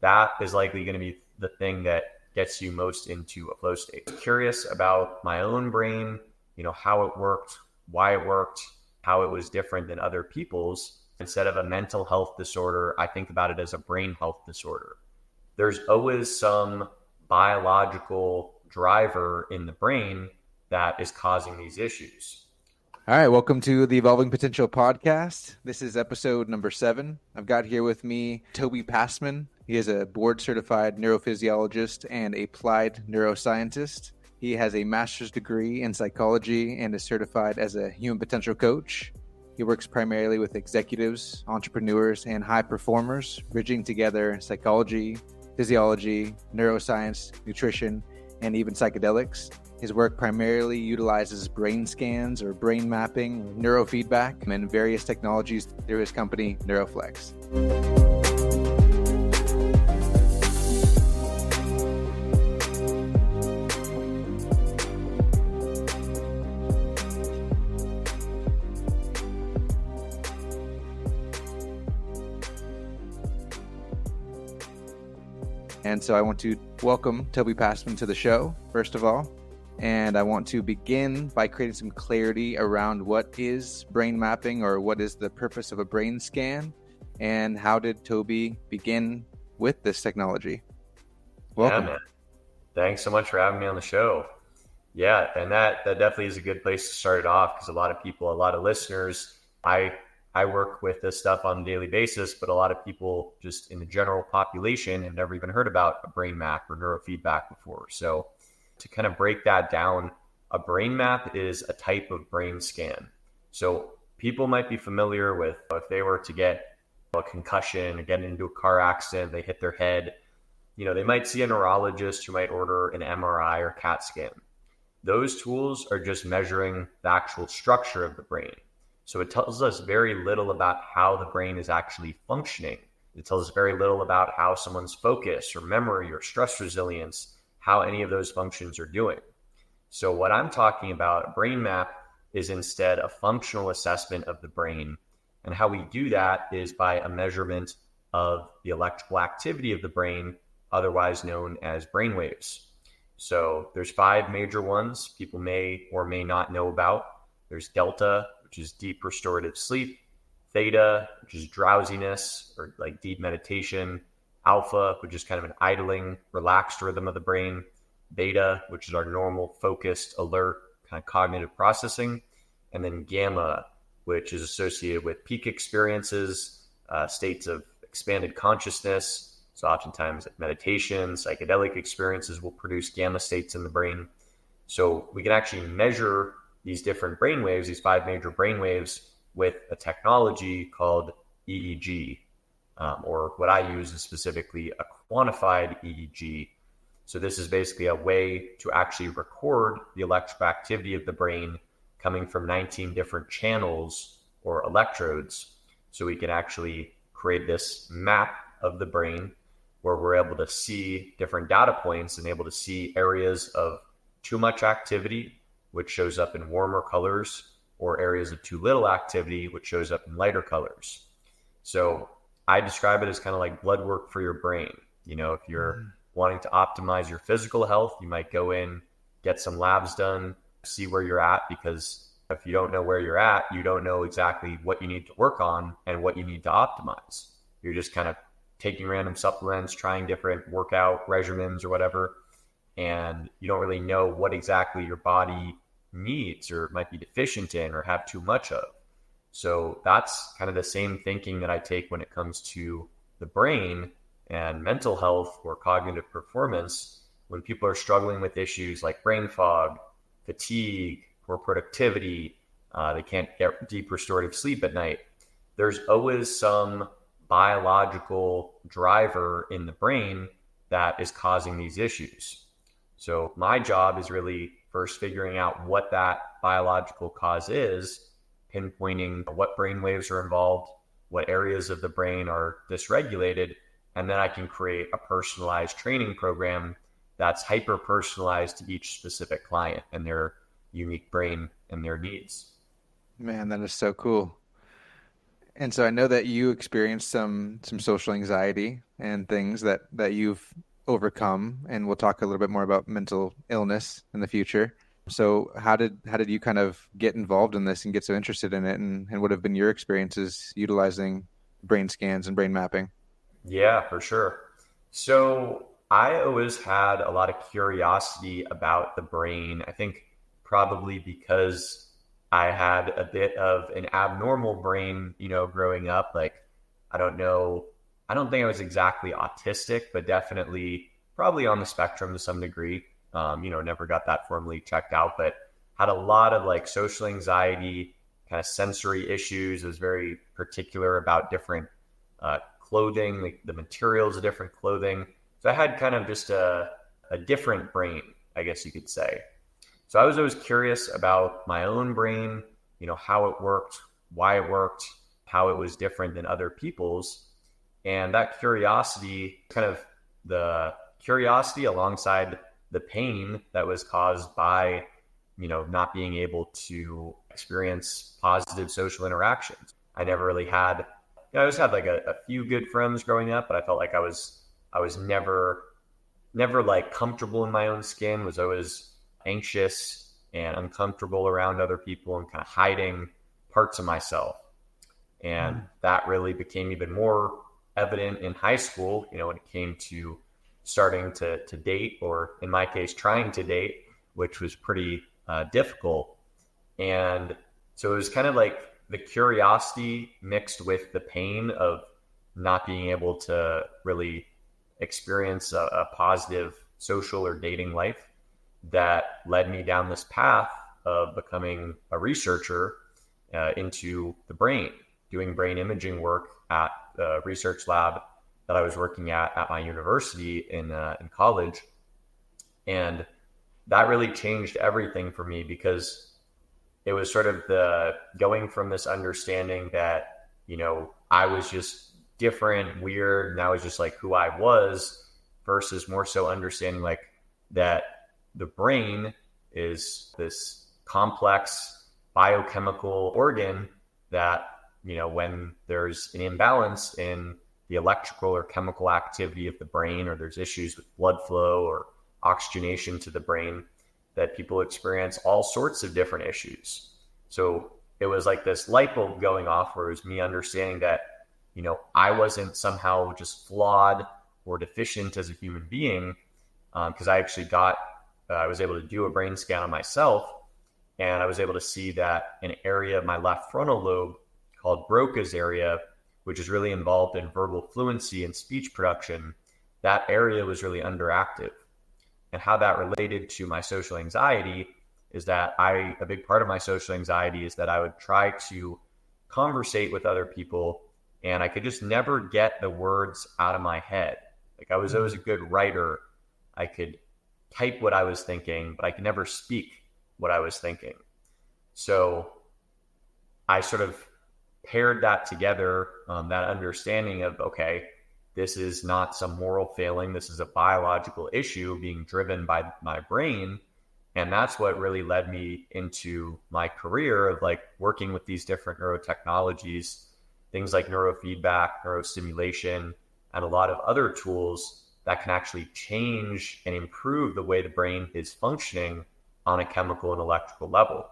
that is likely going to be the thing that gets you most into a flow state. Curious about my own brain, how it worked, why it worked, how it was different than other people's. Instead of a mental health disorder, I think about it as a brain health disorder. There's always some biological driver in the brain that is causing these issues. All right, welcome to the Evolving Potential podcast. This is episode number 7. I've got here with me Toby Pasman. He is a board-certified neurophysiologist and applied neuroscientist. He has a master's degree in psychology and is certified as a human potential coach. He works primarily with executives, entrepreneurs, and high performers, bridging together psychology, physiology, neuroscience, nutrition, and even psychedelics. His work primarily utilizes brain scans or brain mapping, neurofeedback, and various technologies through his company, Neuroflex. And so I want to welcome Toby Pasman to the show, first of all. And I want to begin by creating some clarity around what is brain mapping, or what is the purpose of a brain scan, and how did Toby begin with this technology? Welcome. Yeah, man. Thanks so much for having me on the show. Yeah, and that definitely is a good place to start it off, because a lot of people, a lot of listeners, I work with this stuff on a daily basis, but a lot of people just in the general population have never even heard about a brain map or neurofeedback before. So to kind of break that down, a brain map is a type of brain scan. So people might be familiar with, if they were to get a concussion or get into a car accident, they hit their head, they might see a neurologist who might order an MRI or CAT scan. Those tools are just measuring the actual structure of the brain. So it tells us very little about how the brain is actually functioning. It tells us very little about how someone's focus or memory or stress resilience, how any of those functions are doing. So what I'm talking about, a brain map, is instead a functional assessment of the brain. And how we do that is by a measurement of the electrical activity of the brain, otherwise known as brain waves. So there's 5 major ones people may or may not know about. There's delta, which is deep restorative sleep; theta, which is drowsiness or like deep meditation; alpha, which is kind of an idling, relaxed rhythm of the brain; beta, which is our normal, focused, alert, kind of cognitive processing; and then gamma, which is associated with peak experiences, states of expanded consciousness. So oftentimes meditation, psychedelic experiences will produce gamma states in the brain. So we can actually measure these different brain waves, these 5 major brain waves, with a technology called EEG. Or what I use is specifically a quantified EEG. So this is basically a way to actually record the electrical activity of the brain coming from 19 different channels or electrodes. So we can actually create this map of the brain where we're able to see different data points and able to see areas of too much activity, which shows up in warmer colors, or areas of too little activity, which shows up in lighter colors. So I describe it as kind of like blood work for your brain. If you're wanting to optimize your physical health, you might go in, get some labs done, see where you're at, because if you don't know where you're at, you don't know exactly what you need to work on and what you need to optimize. You're just kind of taking random supplements, trying different workout regimens or whatever, and you don't really know what exactly your body needs or might be deficient in or have too much of. So that's kind of the same thinking that I take when it comes to the brain and mental health or cognitive performance. When people are struggling with issues like brain fog, fatigue, poor productivity, they can't get deep restorative sleep at night, there's always some biological driver in the brain that is causing these issues. So my job is really first figuring out what that biological cause is, pinpointing what brain waves are involved, what areas of the brain are dysregulated, and then I can create a personalized training program that's hyper-personalized to each specific client and their unique brain and their needs. Man, that is so cool. And so I know that you experienced some social anxiety and things that you've overcome, and we'll talk a little bit more about mental illness in the future. So how did you kind of get involved in this and get so interested in it, and what have been your experiences utilizing brain scans and brain mapping? Yeah, for sure. So I always had a lot of curiosity about the brain. I think probably because I had a bit of an abnormal brain, growing up. Like, I don't know, I don't think I was exactly autistic, but definitely probably on the spectrum to some degree. Never got that formally checked out, but had a lot of like social anxiety, kind of sensory issues. I was very particular about different clothing, like the materials of different clothing. So I had kind of just a different brain, I guess you could say. So I was always curious about my own brain, how it worked, why it worked, how it was different than other people's. And that curiosity, kind of the curiosity alongside the pain that was caused by, not being able to experience positive social interactions. I never really had, I always had like a few good friends growing up, but I felt like I was never like comfortable in my own skin, was always anxious and uncomfortable around other people and kind of hiding parts of myself. And that really became even more evident in high school, when it came to starting to date, or in my case, trying to date, which was pretty difficult. And so it was kind of like the curiosity mixed with the pain of not being able to really experience a positive social or dating life that led me down this path of becoming a researcher into the brain, doing brain imaging work at the research lab that I was working at my university in college. And that really changed everything for me, because it was sort of the going from this understanding that, I was just different, weird, and that was just like who I was, versus more so understanding like that the brain is this complex biochemical organ that, when there's an imbalance in the electrical or chemical activity of the brain, or there's issues with blood flow or oxygenation to the brain, that people experience all sorts of different issues. So it was like this light bulb going off, where it was me understanding that, I wasn't somehow just flawed or deficient as a human being, because I actually I was able to do a brain scan on myself, and I was able to see that an area of my left frontal lobe called Broca's area, which is really involved in verbal fluency and speech production, that area was really underactive. And how that related to my social anxiety is that a big part of my social anxiety is that I would try to conversate with other people, and I could just never get the words out of my head. Like, I was always a good writer. I could type what I was thinking, but I could never speak what I was thinking. So I sort of paired that together, that understanding of, okay, this is not some moral failing. This is a biological issue being driven by my brain. And that's what really led me into my career of like working with these different neurotechnologies, things like neurofeedback, neurostimulation, and a lot of other tools that can actually change and improve the way the brain is functioning on a chemical and electrical level.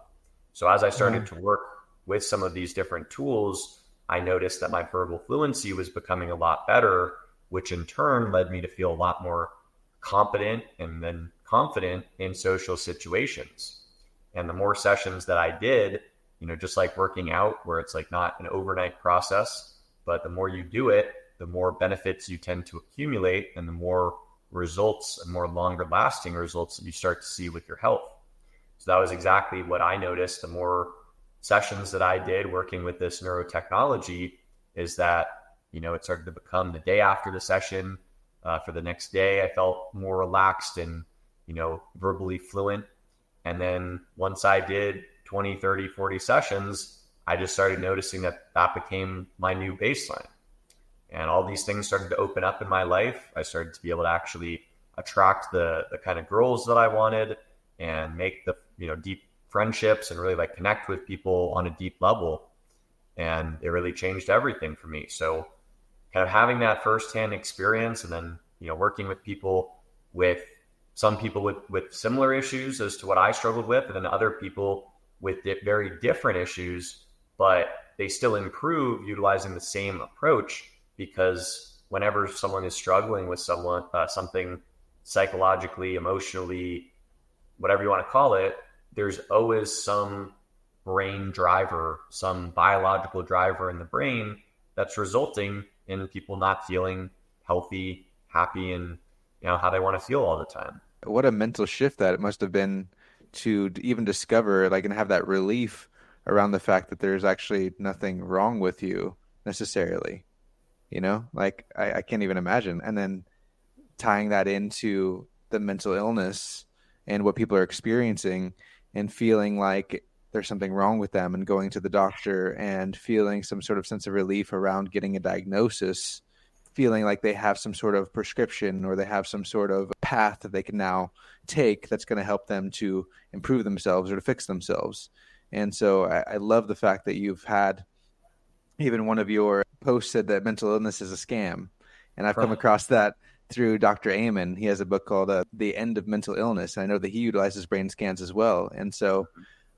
So as I started to work with some of these different tools, I noticed that my verbal fluency was becoming a lot better, which in turn led me to feel a lot more competent and then confident in social situations. And the more sessions that I did, just like working out, where it's like not an overnight process, but the more you do it, the more benefits you tend to accumulate, and the more results and more longer lasting results that you start to see with your health. So that was exactly what I noticed. The more sessions that I did working with this neurotechnology, is that, it started to become the day after the session, for the next day, I felt more relaxed and, verbally fluent. And then once I did 20, 30, 40 sessions, I just started noticing that became my new baseline. And all these things started to open up in my life. I started to be able to actually attract the kind of girls that I wanted, and make the, deep friendships, and really like connect with people on a deep level. and it really changed everything for me. So kind of having that firsthand experience, and then, working with people, with some people with similar issues as to what I struggled with, and then other people with very different issues, but they still improve utilizing the same approach. Because whenever someone is struggling with something psychologically, emotionally, whatever you want to call it, there's always some brain driver, some biological driver in the brain that's resulting in people not feeling healthy, happy, and how they want to feel all the time. What a mental shift that it must have been to even discover, like, and have that relief around the fact that there's actually nothing wrong with you necessarily. Like I can't even imagine. And then tying that into the mental illness and what people are experiencing, and feeling like there's something wrong with them, and going to the doctor and feeling some sort of sense of relief around getting a diagnosis, feeling like they have some sort of prescription, or they have some sort of path that they can now take that's going to help them to improve themselves or to fix themselves. And so I love the fact that you've had, even one of your posts said that mental illness is a scam. And I've come across that through Dr. Amen. He has a book called The End of Mental Illness. And I know that he utilizes brain scans as well. And so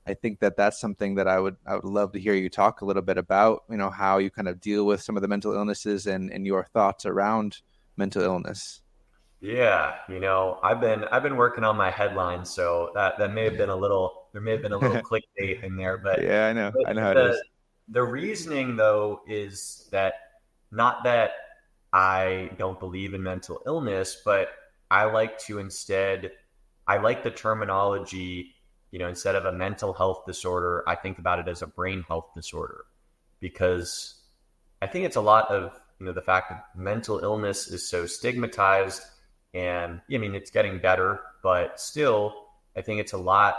I think that that's something that I would love to hear you talk a little bit about, how you kind of deal with some of the mental illnesses and your thoughts around mental illness. Yeah, I've been working on my headlines, so that may have been a little clickbait in there, but yeah, I know how it is. The reasoning, though, is that not that I don't believe in mental illness, but I like the terminology, instead of a mental health disorder, I think about it as a brain health disorder, because I think it's a lot of, the fact that mental illness is so stigmatized, and it's getting better, but still, I think it's a lot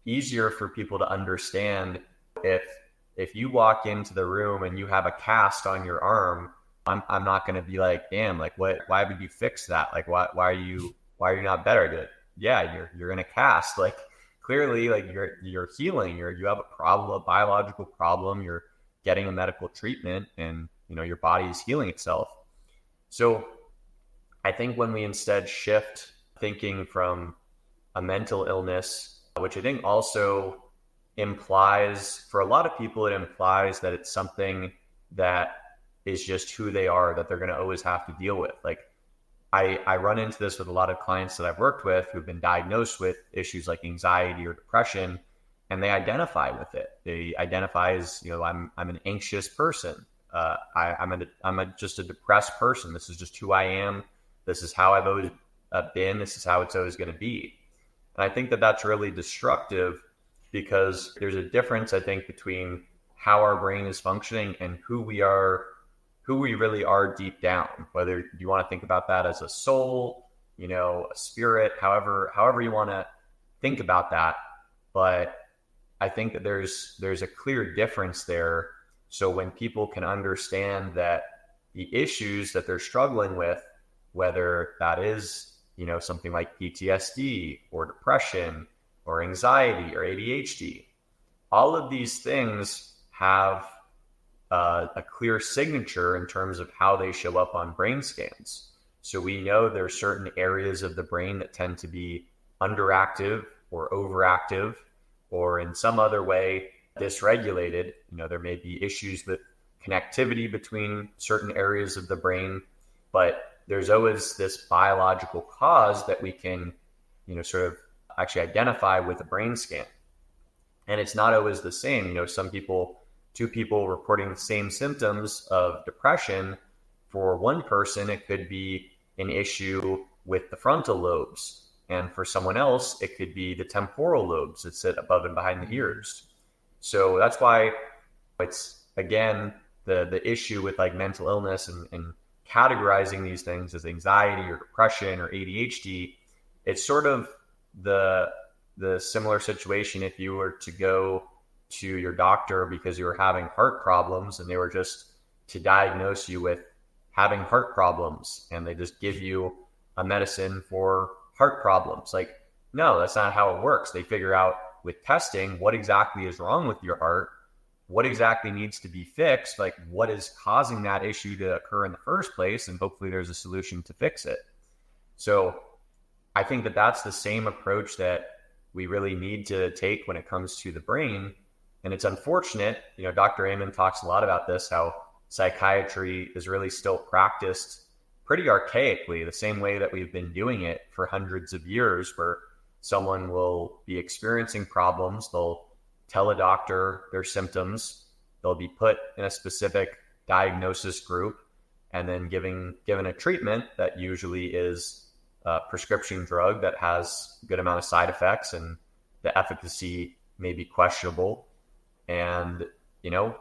easier for people to understand if you walk into the room and you have a cast on your arm. I'm not going to be like, damn, like why would you fix that? Like, why are you not better? Good. Yeah, you're in a cast. Like, clearly, like you're healing, you have a problem, a biological problem, you're getting a medical treatment, and your body is healing itself. So I think when we instead shift thinking from a mental illness, which I think also implies, for a lot of people, it implies that it's something that is just who they are, that they're going to always have to deal with. Like, I run into this with a lot of clients that I've worked with who've been diagnosed with issues like anxiety or depression, and they identify with it. They identify as, I'm an anxious person. I'm just a depressed person. This is just who I am. This is how I've always been. This is how it's always going to be. And I think that that's really destructive, because there's a difference, I think, between how our brain is functioning and who we really are deep down. Whether you want to think about that as a soul, a spirit, however you want to think about that. But I think that there's a clear difference there. So when people can understand that the issues that they're struggling with, whether that is, something like PTSD or depression or anxiety or ADHD, all of these things have a clear signature in terms of how they show up on brain scans. So we know there are certain areas of the brain that tend to be underactive or overactive, or in some other way dysregulated. There may be issues with connectivity between certain areas of the brain, but there's always this biological cause that we can, sort of actually identify with a brain scan. And it's not always the same. Two people reporting the same symptoms of depression, for one person, it could be an issue with the frontal lobes. And for someone else, it could be the temporal lobes that sit above and behind the ears. So that's why it's, again, the issue with like mental illness and categorizing these things as anxiety or depression or ADHD. It's sort of the similar situation if you were to go to your doctor because you were having heart problems, and they were just to diagnose you with having heart problems, and they just give you a medicine for heart problems. Like, no, that's not how it works. They figure out with testing what exactly is wrong with your heart, what exactly needs to be fixed, like what is causing that issue to occur in the first place, and hopefully there's a solution to fix it. So I think that that's the same approach that we really need to take when it comes to the brain. And it's unfortunate, Dr. Amen talks a lot about this, how psychiatry is really still practiced pretty archaically, the same way that we've been doing it for hundreds of years, where someone will be experiencing problems, they'll tell a doctor their symptoms, they'll be put in a specific diagnosis group, and then given a treatment that usually is a prescription drug that has a good amount of side effects, and the efficacy may be questionable. And,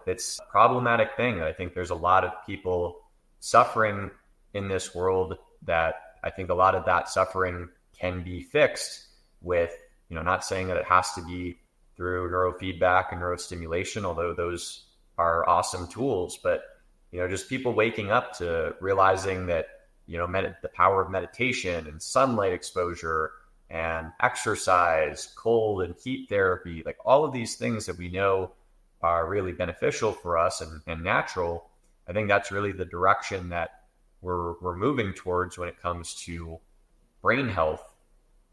it's a problematic thing. I think there's a lot of people suffering in this world that I think a lot of that suffering can be fixed with, not saying that it has to be through neurofeedback and neurostimulation, although those are awesome tools, but, just people waking up to realizing that, the power of meditation and sunlight exposure and exercise, cold and heat therapy, like all of these things that we know are really beneficial for us and natural. I think that's really the direction that we're moving towards when it comes to brain health.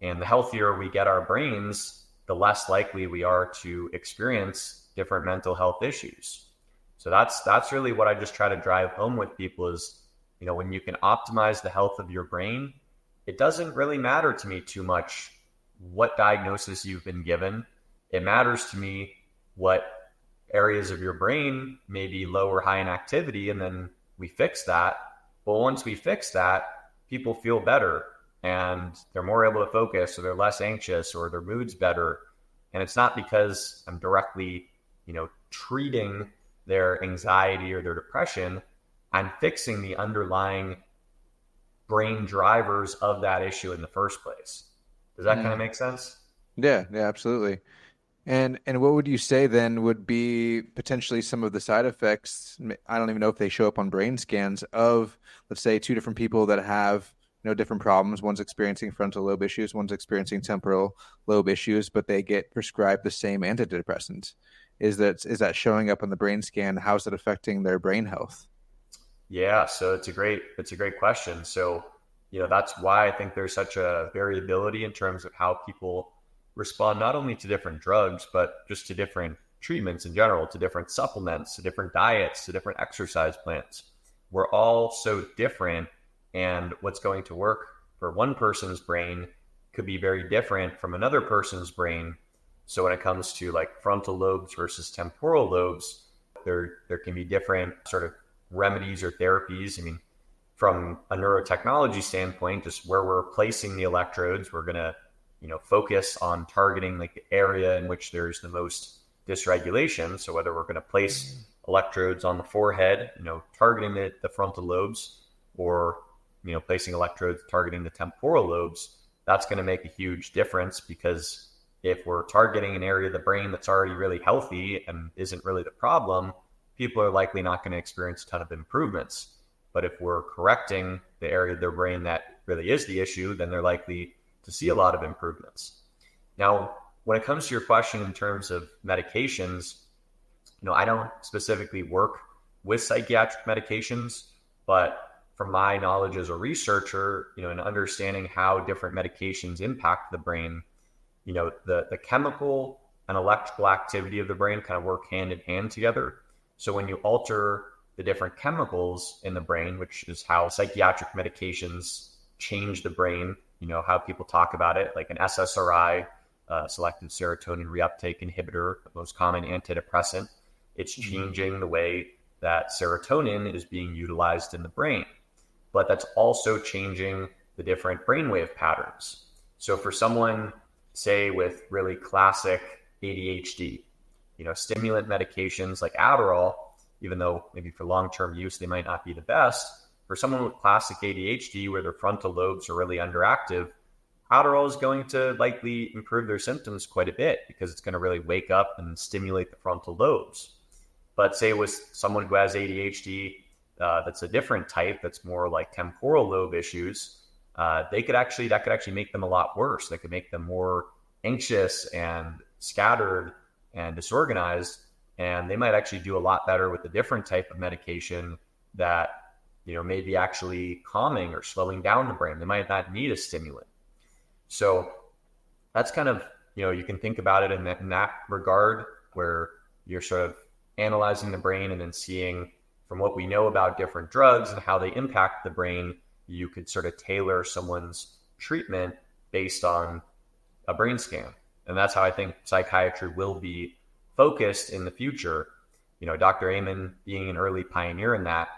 And the healthier we get our brains, the less likely we are to experience different mental health issues. So that's really what I just try to drive home with people is, when you can optimize the health of your brain, it doesn't really matter to me too much what diagnosis you've been given. It matters to me what areas of your brain may be low or high in activity, and then we fix that. But once we fix that, people feel better and they're more able to focus, or they're less anxious, or their mood's better. And it's not because I'm directly, treating their anxiety or their depression. I'm fixing the underlying brain drivers of that issue in the first place. Does that kind of make sense? Yeah, absolutely. And what would you say then would be potentially some of the side effects? I don't even know if they show up on brain scans of, let's say, two different people that have different problems. One's experiencing frontal lobe issues, one's experiencing temporal lobe issues, but they get prescribed the same antidepressant. Is that showing up on the brain scan? How's it affecting their brain health? Yeah, so it's a great question. So, that's why I think there's such a variability in terms of how people respond not only to different drugs, but just to different treatments in general, to different supplements, to different diets, to different exercise plans. We're all so different, and what's going to work for one person's brain could be very different from another person's brain. So when it comes to like frontal lobes versus temporal lobes, there can be different sort of remedies or therapies. I mean, from a neurotechnology standpoint, just where we're placing the electrodes, we're going to focus on targeting like the area in which there's the most dysregulation. So whether we're going to place electrodes on the forehead, targeting the frontal lobes, or, placing electrodes targeting the temporal lobes, that's going to make a huge difference, because if we're targeting an area of the brain that's already really healthy and isn't really the problem, people are likely not going to experience a ton of improvements. But if we're correcting the area of their brain that really is the issue, then they're likely to see a lot of improvements. Now, when it comes to your question in terms of medications, I don't specifically work with psychiatric medications, but from my knowledge as a researcher, and understanding how different medications impact the brain, the chemical and electrical activity of the brain kind of work hand in hand together. So when you alter the different chemicals in the brain, which is how psychiatric medications change the brain, how people talk about it, like an SSRI, selective serotonin reuptake inhibitor, the most common antidepressant, it's changing the way that serotonin is being utilized in the brain. But that's also changing the different brainwave patterns. So for someone, say, with really classic ADHD, stimulant medications like Adderall, even though maybe for long-term use they might not be the best, for someone with classic ADHD where their frontal lobes are really underactive, Adderall is going to likely improve their symptoms quite a bit, because it's going to really wake up and stimulate the frontal lobes. But say with someone who has ADHD that's a different type, that's more like temporal lobe issues, that could actually make them a lot worse. That could make them more anxious and scattered and disorganized. and they might actually do a lot better with a different type of medication that, may be actually calming or slowing down the brain. They might not need a stimulant. So that's kind of, you can think about it in that regard, where you're sort of analyzing the brain and then seeing from what we know about different drugs and how they impact the brain, you could sort of tailor someone's treatment based on a brain scan. And that's how I think psychiatry will be focused in the future. Dr. Amen being an early pioneer in that,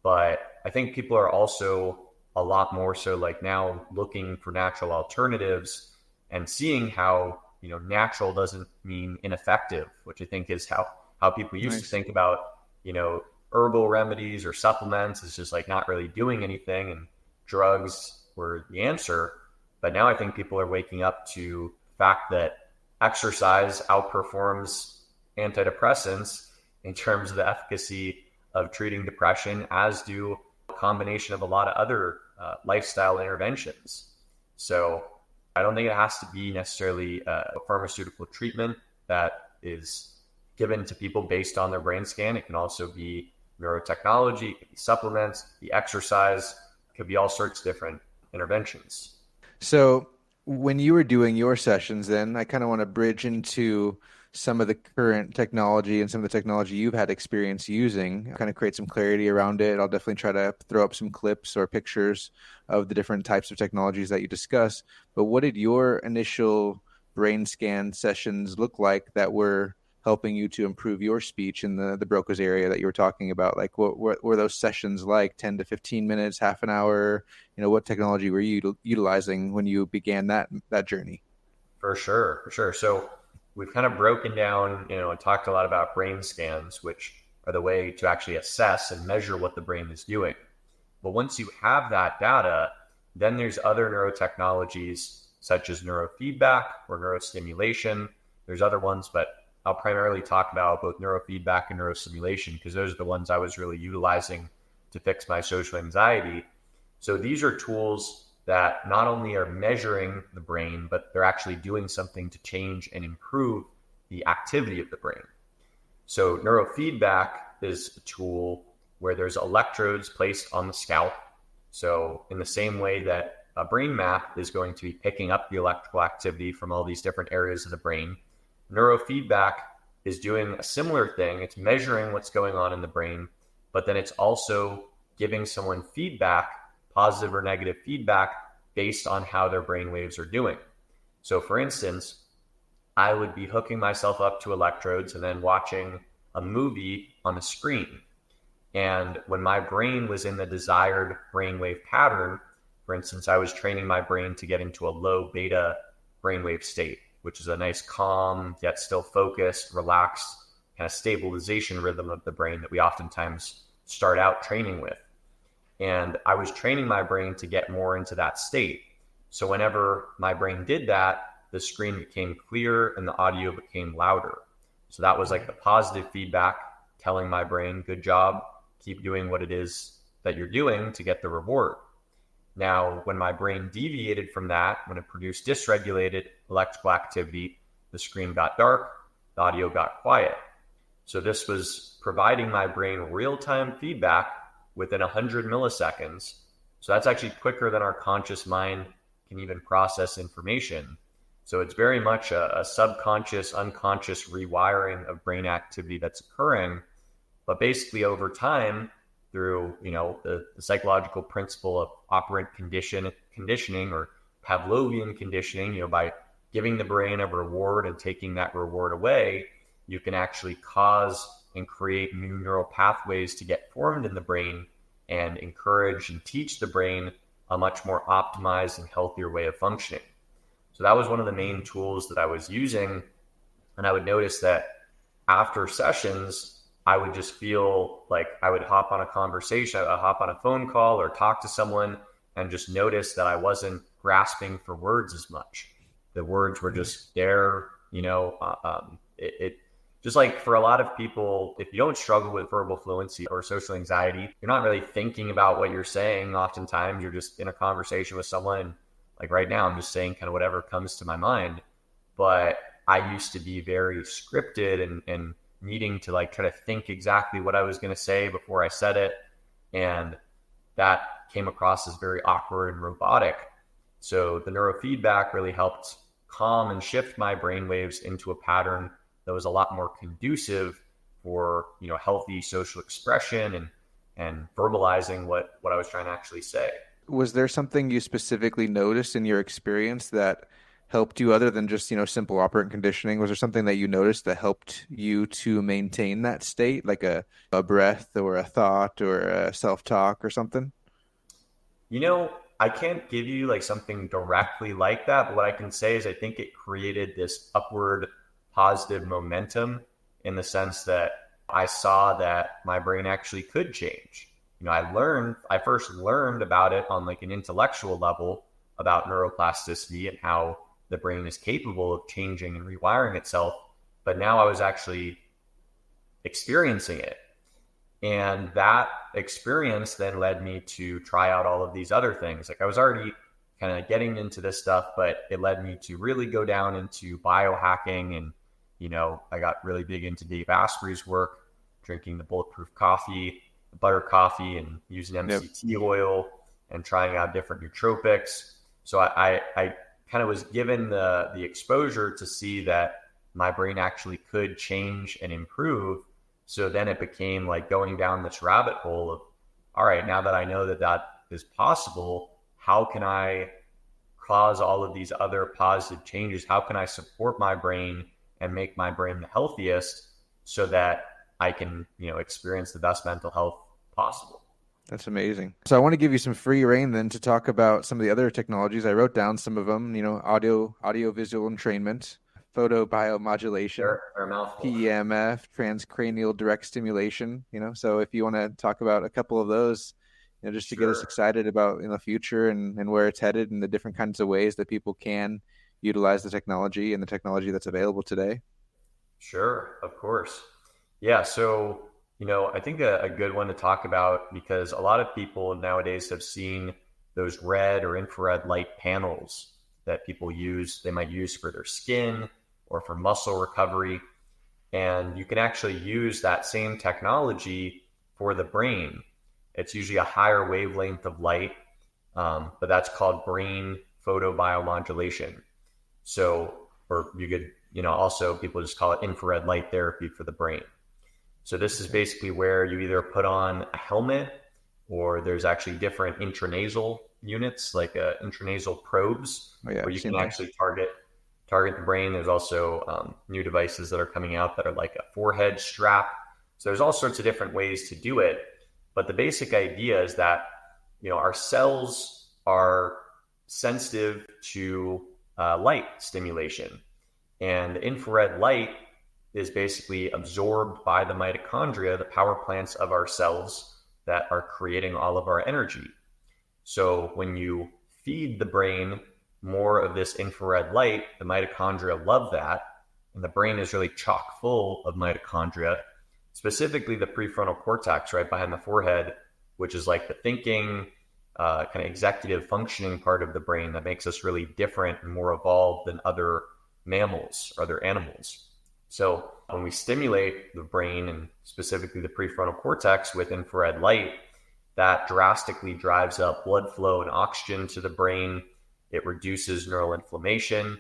but I think people are also a lot more so like now looking for natural alternatives and seeing how, natural doesn't mean ineffective, which I think is how people used to think about, herbal remedies or supplements is just like not really doing anything, and drugs were the answer. But now I think people are waking up to the fact that exercise outperforms antidepressants in terms of the efficacy of treating depression, as do a combination of a lot of other lifestyle interventions. So I don't think it has to be necessarily a pharmaceutical treatment that is given to people based on their brain scan. It can also be neurotechnology, it could be supplements, it could be exercise, it could be all sorts of different interventions. So when you were doing your sessions, then I kind of want to bridge into some of the current technology and some of the technology you've had experience using, kind of create some clarity around it. I'll definitely try to throw up some clips or pictures of the different types of technologies that you discuss. But what did your initial brain scan sessions look like that were helping you to improve your speech in the Broca's area that you were talking about? Like, what were those sessions like? 10 to 15 minutes, half an hour? What technology were you utilizing when you began that journey? For sure. So we've kind of broken down, and talked a lot about brain scans, which are the way to actually assess and measure what the brain is doing. But once you have that data, then there's other neurotechnologies such as neurofeedback or neurostimulation. There's other ones, but I'll primarily talk about both neurofeedback and neurostimulation because those are the ones I was really utilizing to fix my social anxiety. So these are tools that not only are measuring the brain, but they're actually doing something to change and improve the activity of the brain. So neurofeedback is a tool where there's electrodes placed on the scalp. So in the same way that a brain map is going to be picking up the electrical activity from all these different areas of the brain, neurofeedback is doing a similar thing. It's measuring what's going on in the brain, but then it's also giving someone feedback, positive or negative feedback, based on how their brain waves are doing. So for instance, I would be hooking myself up to electrodes and then watching a movie on a screen. And when my brain was in the desired brainwave pattern, for instance, I was training my brain to get into a low beta brainwave state, which is a nice calm, yet still focused, relaxed, kind of stabilization rhythm of the brain that we oftentimes start out training with. And I was training my brain to get more into that state. So whenever my brain did that, the screen became clearer and the audio became louder. So that was like the positive feedback telling my brain, good job, keep doing what it is that you're doing to get the reward. Now, when my brain deviated from that, when it produced dysregulated electrical activity, the screen got dark, the audio got quiet. So this was providing my brain real-time feedback within 100 milliseconds. So that's actually quicker than our conscious mind can even process information. So it's very much a subconscious, unconscious rewiring of brain activity that's occurring. But basically over time, through the psychological principle of operant conditioning or Pavlovian conditioning, by giving the brain a reward and taking that reward away, you can actually cause and create new neural pathways to get formed in the brain and encourage and teach the brain a much more optimized and healthier way of functioning. So that was one of the main tools that I was using. And I would notice that after sessions, I would just feel like I would hop on a conversation, I would hop on a phone call or talk to someone and just notice that I wasn't grasping for words as much. The words were just there, it just like for a lot of people, if you don't struggle with verbal fluency or social anxiety, you're not really thinking about what you're saying. Oftentimes you're just in a conversation with someone. Like right now, I'm just saying kind of whatever comes to my mind. But I used to be very scripted and needing to like try to think exactly what I was going to say before I said it. And that came across as very awkward and robotic. So the neurofeedback really helped calm and shift my brainwaves into a pattern that was a lot more conducive for, healthy social expression and verbalizing what I was trying to actually say. Was there something you specifically noticed in your experience that helped you other than just, simple operant conditioning? Was there something that you noticed that helped you to maintain that state, like a breath or a thought or a self-talk or something? I can't give you like something directly like that, but what I can say is I think it created this upward positive momentum in the sense that I saw that my brain actually could change. I first learned about it on like an intellectual level about neuroplasticity and how the brain is capable of changing and rewiring itself. But now I was actually experiencing it. And that experience then led me to try out all of these other things. Like I was already kind of getting into this stuff, but it led me to really go down into biohacking. And, I got really big into Dave Asprey's work, drinking the bulletproof coffee, the butter coffee, and using MCT oil and trying out different nootropics. So I kind of was given the exposure to see that my brain actually could change and improve. So then it became like going down this rabbit hole of, all right, now that I know that is possible, how can I cause all of these other positive changes? How can I support my brain and make my brain the healthiest so that I can, experience the best mental health possible? That's amazing. So I want to give you some free reign then to talk about some of the other technologies. I wrote down some of them, audiovisual entrainment, photobiomodulation, PEMF, transcranial direct stimulation, so if you want to talk about a couple of those, just to get us excited about the future and where it's headed and the different kinds of ways that people can utilize the technology and the technology that's available today. Sure, of course. Yeah, so, I think a good one to talk about, because a lot of people nowadays have seen those red or infrared light panels that people use. They might use for their skin or for muscle recovery. And you can actually use that same technology for the brain. It's usually a higher wavelength of light, but that's called brain photobiomodulation. So, or you could, also people just call it infrared light therapy for the brain. So this is basically where you either put on a helmet, or there's actually different intranasal units, like intranasal probes, where you can actually target the brain. There's also new devices that are coming out that are like a forehead strap. So there's all sorts of different ways to do it. But the basic idea is that, our cells are sensitive to light stimulation. And the infrared light is basically absorbed by the mitochondria, the power plants of our cells that are creating all of our energy. So when you feed the brain more of this infrared light, the mitochondria love that. And the brain is really chock full of mitochondria, specifically the prefrontal cortex right behind the forehead, which is like the thinking, kind of executive functioning part of the brain that makes us really different and more evolved than other mammals or other animals. So when we stimulate the brain, and specifically the prefrontal cortex, with infrared light, that drastically drives up blood flow and oxygen to the brain. It reduces neural inflammation.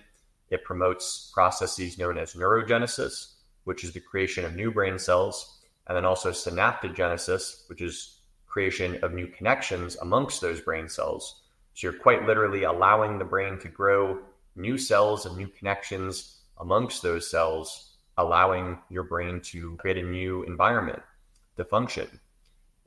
It promotes processes known as neurogenesis, which is the creation of new brain cells, and then also synaptogenesis, which is creation of new connections amongst those brain cells. So you're quite literally allowing the brain to grow new cells and new connections amongst those cells, allowing your brain to create a new environment to function.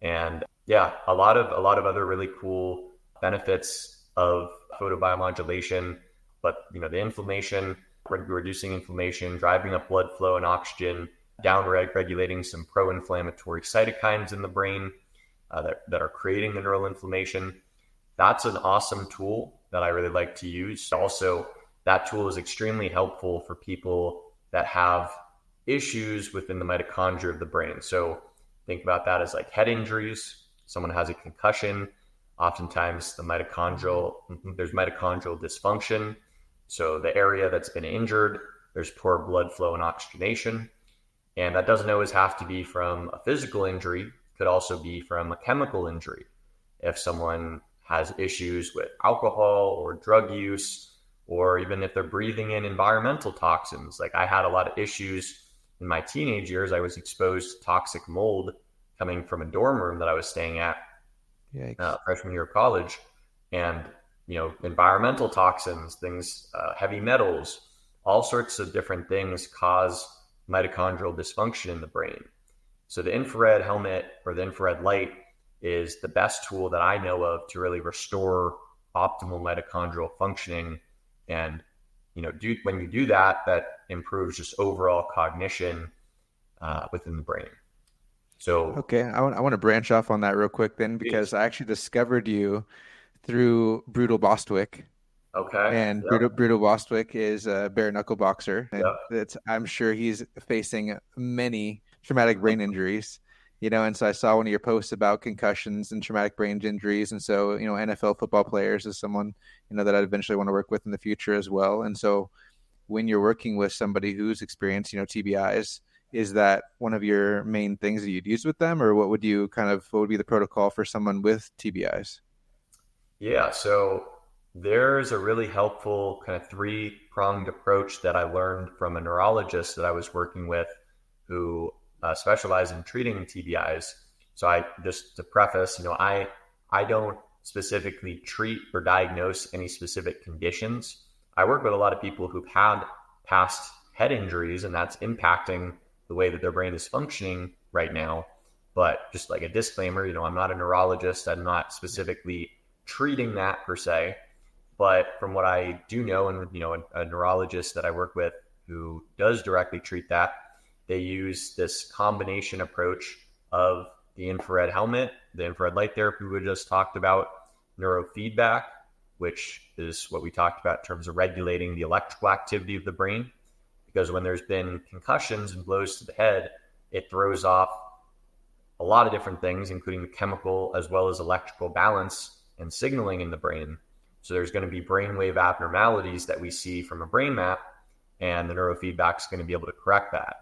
And yeah, a lot of other really cool benefits of photobiomodulation. But the inflammation, reducing inflammation, driving up blood flow and oxygen, down regulating some pro-inflammatory cytokines in the brain that are creating the neural inflammation. That's an awesome tool that I really like to use. Also, that tool is extremely helpful for people that have issues within the mitochondria of the brain. So think about that as like head injuries. Someone has a concussion. Oftentimes there's mitochondrial dysfunction. So the area that's been injured, there's poor blood flow and oxygenation. And that doesn't always have to be from a physical injury, it could also be from a chemical injury. If someone has issues with alcohol or drug use, or even if they're breathing in environmental toxins. Like I had a lot of issues in my teenage years. I was exposed to toxic mold coming from a dorm room that I was staying at freshman year of college. And, environmental toxins, things, heavy metals, all sorts of different things cause mitochondrial dysfunction in the brain. So the infrared helmet or the infrared light is the best tool that I know of to really restore optimal mitochondrial functioning. And, when you do that, that improves just overall cognition within the brain. So, okay, I want to branch off on that real quick then, because I actually discovered you through Brutal Bostwick. okay. And Yep. Brutal Bostwick is a bare knuckle boxer, and Yep. I'm sure he's facing many traumatic brain injuries. And so I saw one of your posts about concussions and traumatic brain injuries, and so NFL football players is someone that I'd eventually want to work with in the future as well. And so when you're working with somebody who's experienced TBIs, is that one of your main things that you'd use with them, or what would be the protocol for someone with TBIs? Yeah. So there's a really helpful kind of three-pronged approach that I learned from a neurologist that I was working with who specialized in treating TBIs. So I just to preface, I don't specifically treat or diagnose any specific conditions. I work with a lot of people who've had past head injuries, and that's impacting the way that their brain is functioning right now. But just like a disclaimer, I'm not a neurologist. I'm not specifically treating that per se. But from what I do know, and a neurologist that I work with who does directly treat that, they use this combination approach of the infrared helmet, the infrared light therapy we just talked about, neurofeedback, which is what we talked about in terms of regulating the electrical activity of the brain. Because when there's been concussions and blows to the head, it throws off a lot of different things, including the chemical as well as electrical balance and signaling in the brain. So there's going to be brainwave abnormalities that we see from a brain map, and the neurofeedback is going to be able to correct that.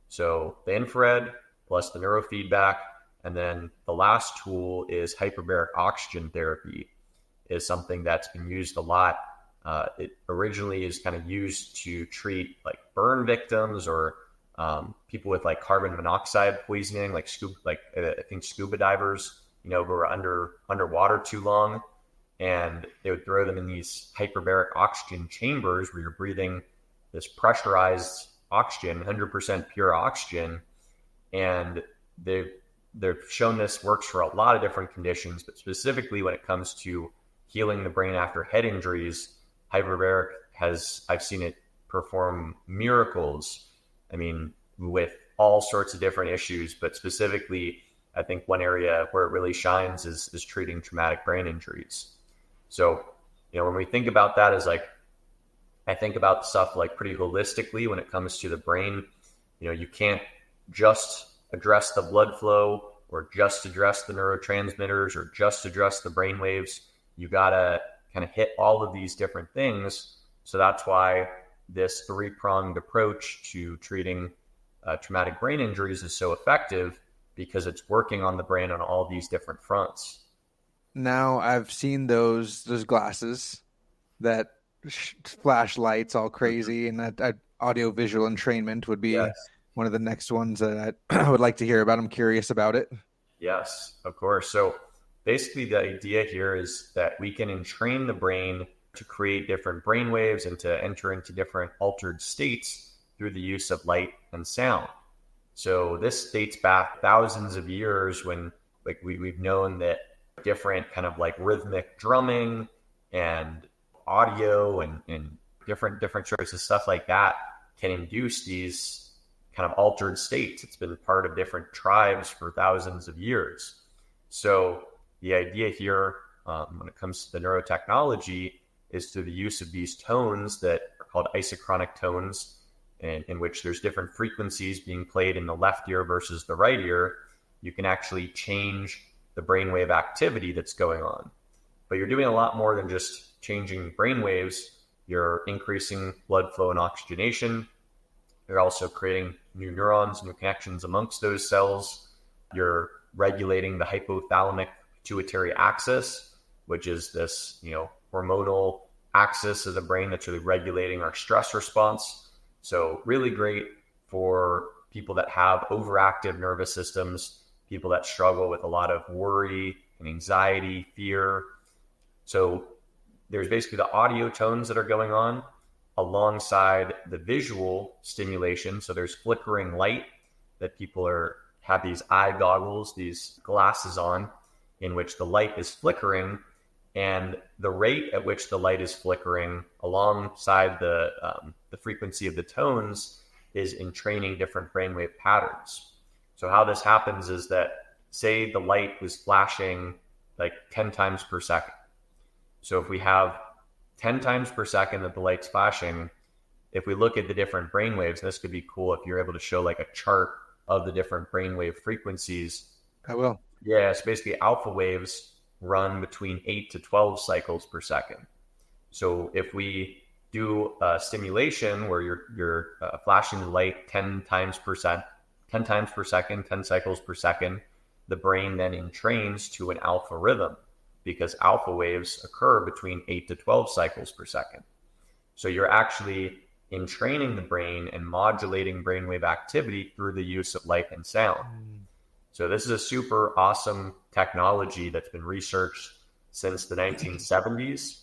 So the infrared plus the neurofeedback, and then the last tool is hyperbaric oxygen therapy, is something that's been used a lot. It originally is kind of used to treat like burn victims or people with like carbon monoxide poisoning, like I think scuba divers, who are underwater too long, and they would throw them in these hyperbaric oxygen chambers where you're breathing this pressurized oxygen, 100% pure oxygen, and they've shown this works for a lot of different conditions, but specifically when it comes to healing the brain after head injuries, hyperbaric I've seen it perform miracles. I mean, with all sorts of different issues, but specifically, I think one area where it really shines is treating traumatic brain injuries. So, when we think about that as I think about stuff like pretty holistically when it comes to the brain. You can't just address the blood flow or just address the neurotransmitters or just address the brain waves. You got to kind of hit all of these different things. So that's why this three-pronged approach to treating traumatic brain injuries is so effective, because it's working on the brain on all these different fronts. Now I've seen those glasses that flash lights all crazy, and that audiovisual entrainment would be Yes. one of the next ones that I would like to hear about. I'm curious about it. Yes, of course. So basically the idea here is that we can entrain the brain to create different brain waves and to enter into different altered states through the use of light and sound. So this dates back thousands of years when we've known that different kind of like rhythmic drumming and audio and different sorts of stuff like that can induce these kind of altered states. It's been part of different tribes for thousands of years. So the idea here, when it comes to the neurotechnology, is through the use of these tones that are called isochronic tones, in which there's different frequencies being played in the left ear versus the right ear, you can actually change the brainwave activity that's going on. But you're doing a lot more than just changing brainwaves. You're increasing blood flow and oxygenation. You're also creating new neurons, new connections amongst those cells. You're regulating the hypothalamic pituitary axis, which is this, hormonal axis of the brain that's really regulating our stress response. So really great for people that have overactive nervous systems, people that struggle with a lot of worry and anxiety, fear. So there's basically the audio tones that are going on alongside the visual stimulation. So there's flickering light that people have these eye goggles, these glasses on, in which the light is flickering, and the rate at which the light is flickering alongside the frequency of the tones is entraining different brainwave patterns. So how this happens is that, say the light was flashing like 10 times per second. So if we have 10 times per second that the light's flashing, if we look at the different brainwaves, this could be cool if you're able to show like a chart of the different brainwave frequencies. I will. Yeah, so basically alpha waves run between 8 to 12 cycles per second. So if we do a stimulation where you're flashing the light 10 times per second, 10 cycles per second, the brain then entrains to an alpha rhythm, because alpha waves occur between 8 to 12 cycles per second. So you're actually entraining the brain and modulating brainwave activity through the use of light and sound. So this is a super awesome technology that's been researched since the 1970s,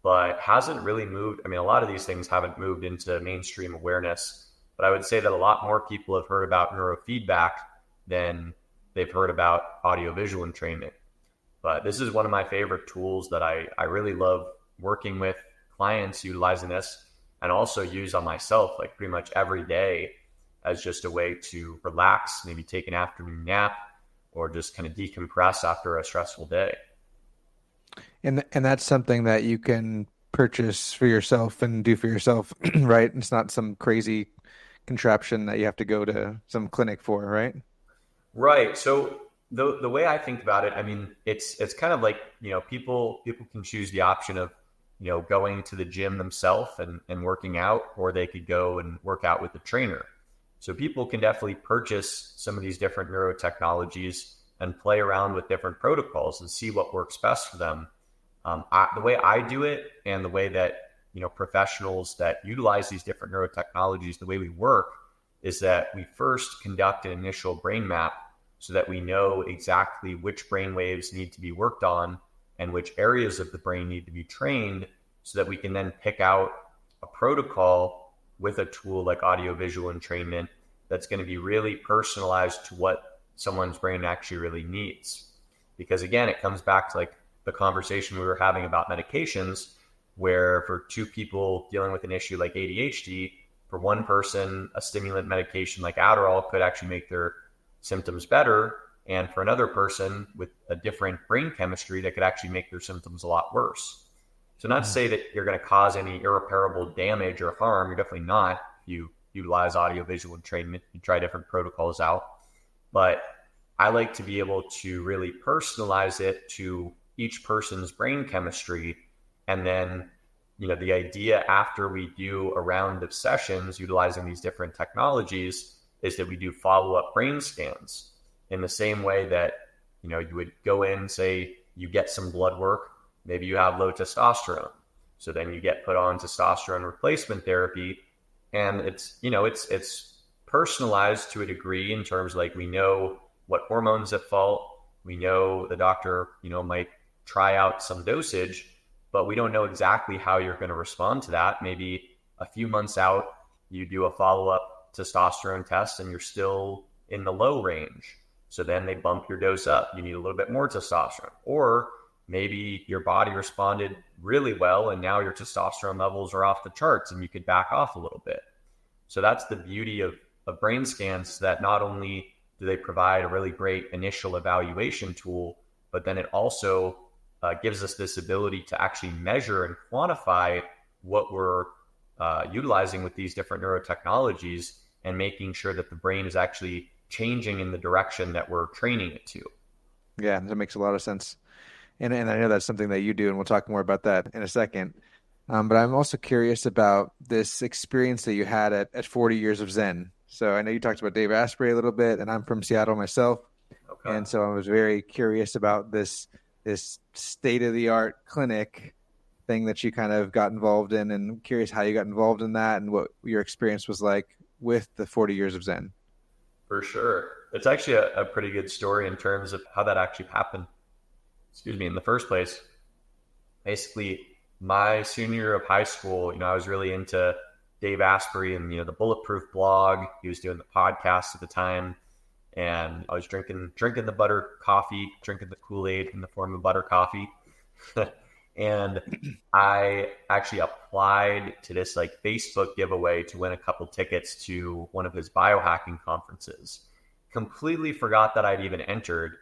but hasn't really moved. I mean, a lot of these things haven't moved into mainstream awareness, but I would say that a lot more people have heard about neurofeedback than they've heard about audiovisual entrainment. But this is one of my favorite tools that I really love working with clients utilizing this, and also use on myself like pretty much every day as just a way to relax, maybe take an afternoon nap, or just kind of decompress after a stressful day. And that's something that you can purchase for yourself and do for yourself, right? It's not some crazy contraption that you have to go to some clinic for, right? Right. So the way I think about it, I mean, it's kind of like, people can choose the option of, going to the gym themselves and working out, or they could go and work out with a trainer. So people can definitely purchase some of these different neurotechnologies and play around with different protocols and see what works best for them. The way I do it, and the way that, professionals that utilize these different neurotechnologies, the way we work is that we first conduct an initial brain map so that we know exactly which brain waves need to be worked on and which areas of the brain need to be trained, so that we can then pick out a protocol with a tool like audiovisual entrainment that's going to be really personalized to what someone's brain actually really needs. Because again, it comes back to like the conversation we were having about medications, where for two people dealing with an issue like ADHD, for one person, a stimulant medication like Adderall could actually make their symptoms better. And for another person with a different brain chemistry, that could actually make their symptoms a lot worse. So not to say that you're going to cause any irreparable damage or harm. You're definitely not. You utilize audiovisual entrainment, you try different protocols out. But I like to be able to really personalize it to each person's brain chemistry. And then, the idea after we do a round of sessions utilizing these different technologies is that we do follow-up brain scans in the same way that, you would go in, say you get some blood work, maybe you have low testosterone. So then you get put on testosterone replacement therapy, and it's personalized to a degree in terms like we know what hormones at fault. We know the doctor, might try out some dosage, but we don't know exactly how you're going to respond to that. Maybe a few months out, you do a follow-up testosterone test and you're still in the low range. So then they bump your dose up. You need a little bit more testosterone. Or maybe your body responded really well and now your testosterone levels are off the charts and you could back off a little bit. So that's the beauty of brain scans, that not only do they provide a really great initial evaluation tool, but then it also gives us this ability to actually measure and quantify what we're utilizing with these different neurotechnologies, and making sure that the brain is actually changing in the direction that we're training it to. Yeah, that makes a lot of sense. And I know that's something that you do, and we'll talk more about that in a second. But I'm also curious about this experience that you had at 40 Years of Zen. So I know you talked about Dave Asprey a little bit, and I'm from Seattle myself. Okay. And so I was very curious about this state-of-the-art clinic thing that you kind of got involved in, and curious how you got involved in that and what your experience was like with the 40 Years of Zen. For sure. It's actually a pretty good story in terms of how that actually happened. Excuse me, in the first place. Basically, my senior year of high school, I was really into Dave Asprey and, the Bulletproof blog. He was doing the podcast at the time. And I was drinking the butter coffee, drinking the Kool-Aid in the form of butter coffee. And I actually applied to this like Facebook giveaway to win a couple tickets to one of his biohacking conferences. Completely forgot that I'd even entered.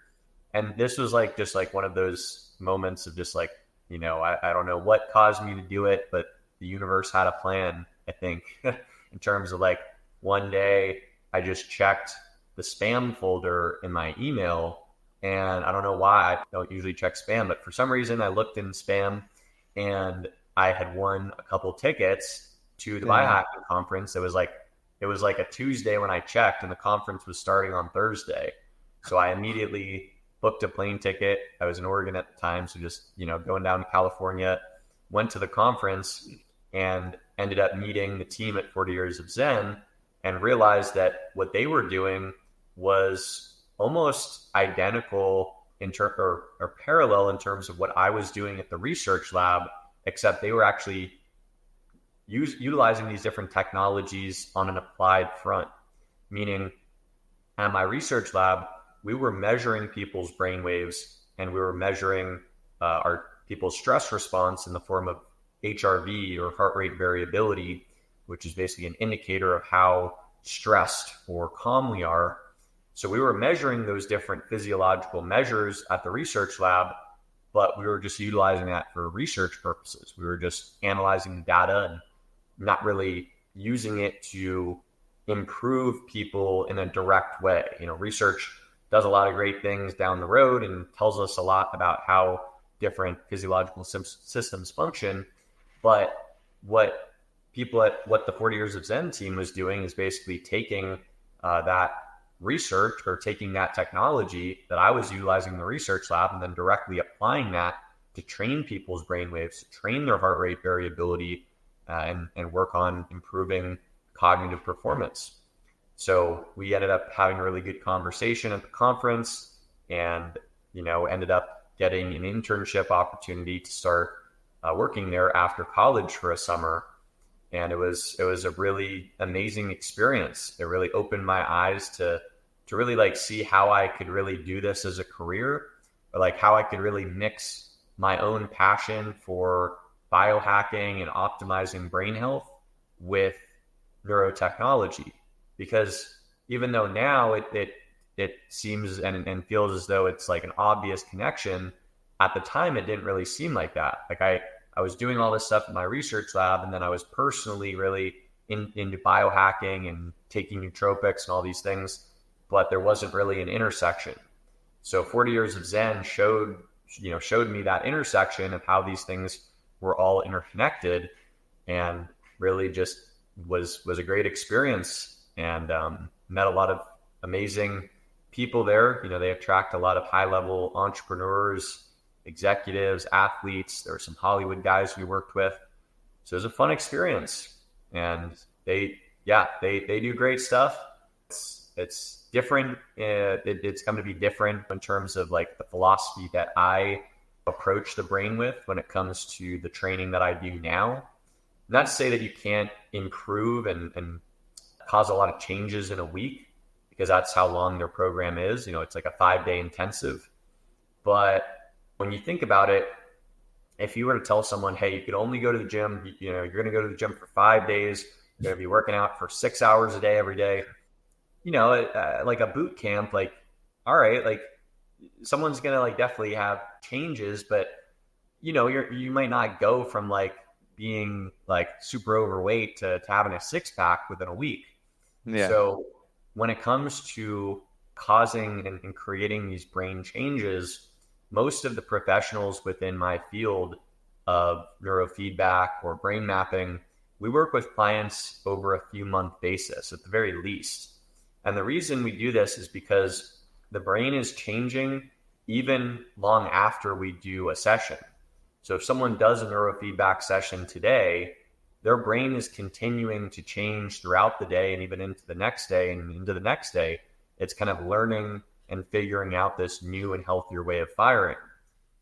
And this was like just like one of those moments of just like, I don't know what caused me to do it, but the universe had a plan, I think, in terms of like one day I just checked the spam folder in my email. And I don't know why, I don't usually check spam, but for some reason I looked in spam and I had won a couple tickets to the biohacking conference. It was like a Tuesday when I checked, and the conference was starting on Thursday. So I immediately booked a plane ticket. I was in Oregon at the time, so just, going down to California, went to the conference and ended up meeting the team at 40 Years of Zen, and realized that what they were doing was almost identical or parallel in terms of what I was doing at the research lab, except they were actually utilizing these different technologies on an applied front. Meaning, at my research lab, we were measuring people's brain waves, and we were measuring our people's stress response in the form of HRV, or heart rate variability, which is basically an indicator of how stressed or calm we are. So we were measuring those different physiological measures at the research lab, but we were just utilizing that for research purposes. We were just analyzing data and not really using it to improve people in a direct way. Research does a lot of great things down the road and tells us a lot about how different physiological systems function. But what the 40 Years of Zen team was doing is basically taking that research, or taking that technology that I was utilizing in the research lab, and then directly applying that to train people's brainwaves, to train their heart rate variability, and work on improving cognitive performance. So we ended up having a really good conversation at the conference, and ended up getting an internship opportunity to start working there after college for a summer. And it was a really amazing experience. It really opened my eyes to really like see how I could really do this as a career, or like how I could really mix my own passion for biohacking and optimizing brain health with neurotechnology. Because even though now it seems and feels as though it's like an obvious connection, at the time it didn't really seem like that. Like I was doing all this stuff in my research lab, and then I was personally really into biohacking and taking nootropics and all these things, but there wasn't really an intersection. So 40 Years of Zen showed me that intersection of how these things were all interconnected, and really just was a great experience, and met a lot of amazing people there. They attract a lot of high-level entrepreneurs, executives, athletes. There were some Hollywood guys we worked with. So it was a fun experience, and they do great stuff. It's different. It's going to be different in terms of like the philosophy that I approach the brain with when it comes to the training that I do now. Not to say that you can't improve and cause a lot of changes in a week, because that's how long their program is. It's like a 5-day intensive. But when you think about it, if you were to tell someone, hey, you could only go to the gym, you're going to go to the gym for 5 days, you're going to be working out for 6 hours a day every day, like a boot camp, like, all right, like someone's going to like definitely have changes, but you might not go from like being like super overweight to having a 6-pack within a week. Yeah. So when it comes to causing and creating these brain changes, most of the professionals within my field of neurofeedback or brain mapping, we work with clients over a few month basis at the very least. And the reason we do this is because the brain is changing even long after we do a session. So if someone does a neurofeedback session today, their brain is continuing to change throughout the day and even into the next day and into the next day. It's kind of learning and figuring out this new and healthier way of firing.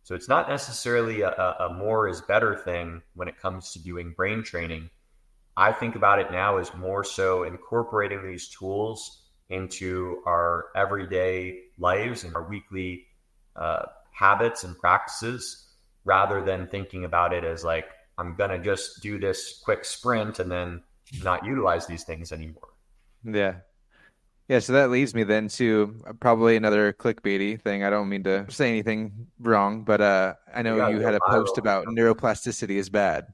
So it's not necessarily a more is better thing when it comes to doing brain training. I think about it now as more so incorporating these tools into our everyday lives and our weekly habits and practices, rather than thinking about it as like, I'm going to just do this quick sprint and then not utilize these things anymore. Yeah. Yeah. So that leads me then to probably another clickbaity thing. I don't mean to say anything wrong, but I know you had a post about neuroplasticity is bad.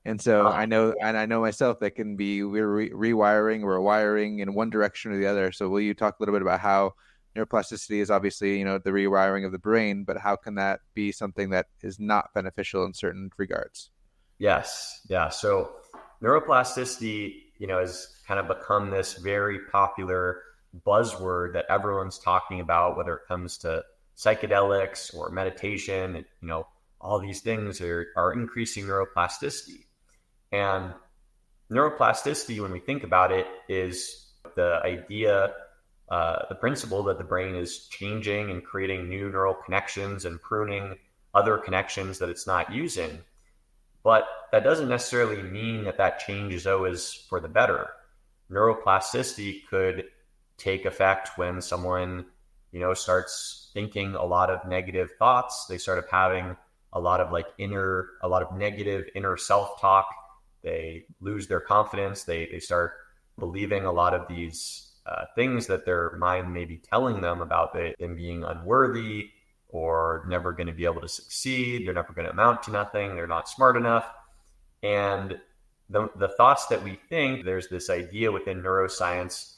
And so I know myself that can be rewiring or wiring in one direction or the other. So will you talk a little bit about how neuroplasticity is obviously, the rewiring of the brain, but how can that be something that is not beneficial in certain regards? Yes. Yeah. So neuroplasticity, has kind of become this very popular buzzword that everyone's talking about, whether it comes to psychedelics or meditation. All these things are increasing neuroplasticity. And neuroplasticity, when we think about it, is the idea, the principle that the brain is changing and creating new neural connections and pruning other connections that it's not using. But that doesn't necessarily mean that change is always for the better. Neuroplasticity could take effect when someone, starts thinking a lot of negative thoughts. They start having a lot of negative inner self-talk. They lose their confidence. They start believing a lot of these things that their mind may be telling them about them being unworthy or never going to be able to succeed. They're never going to amount to nothing. They're not smart enough. And the thoughts that we think, there's this idea within neuroscience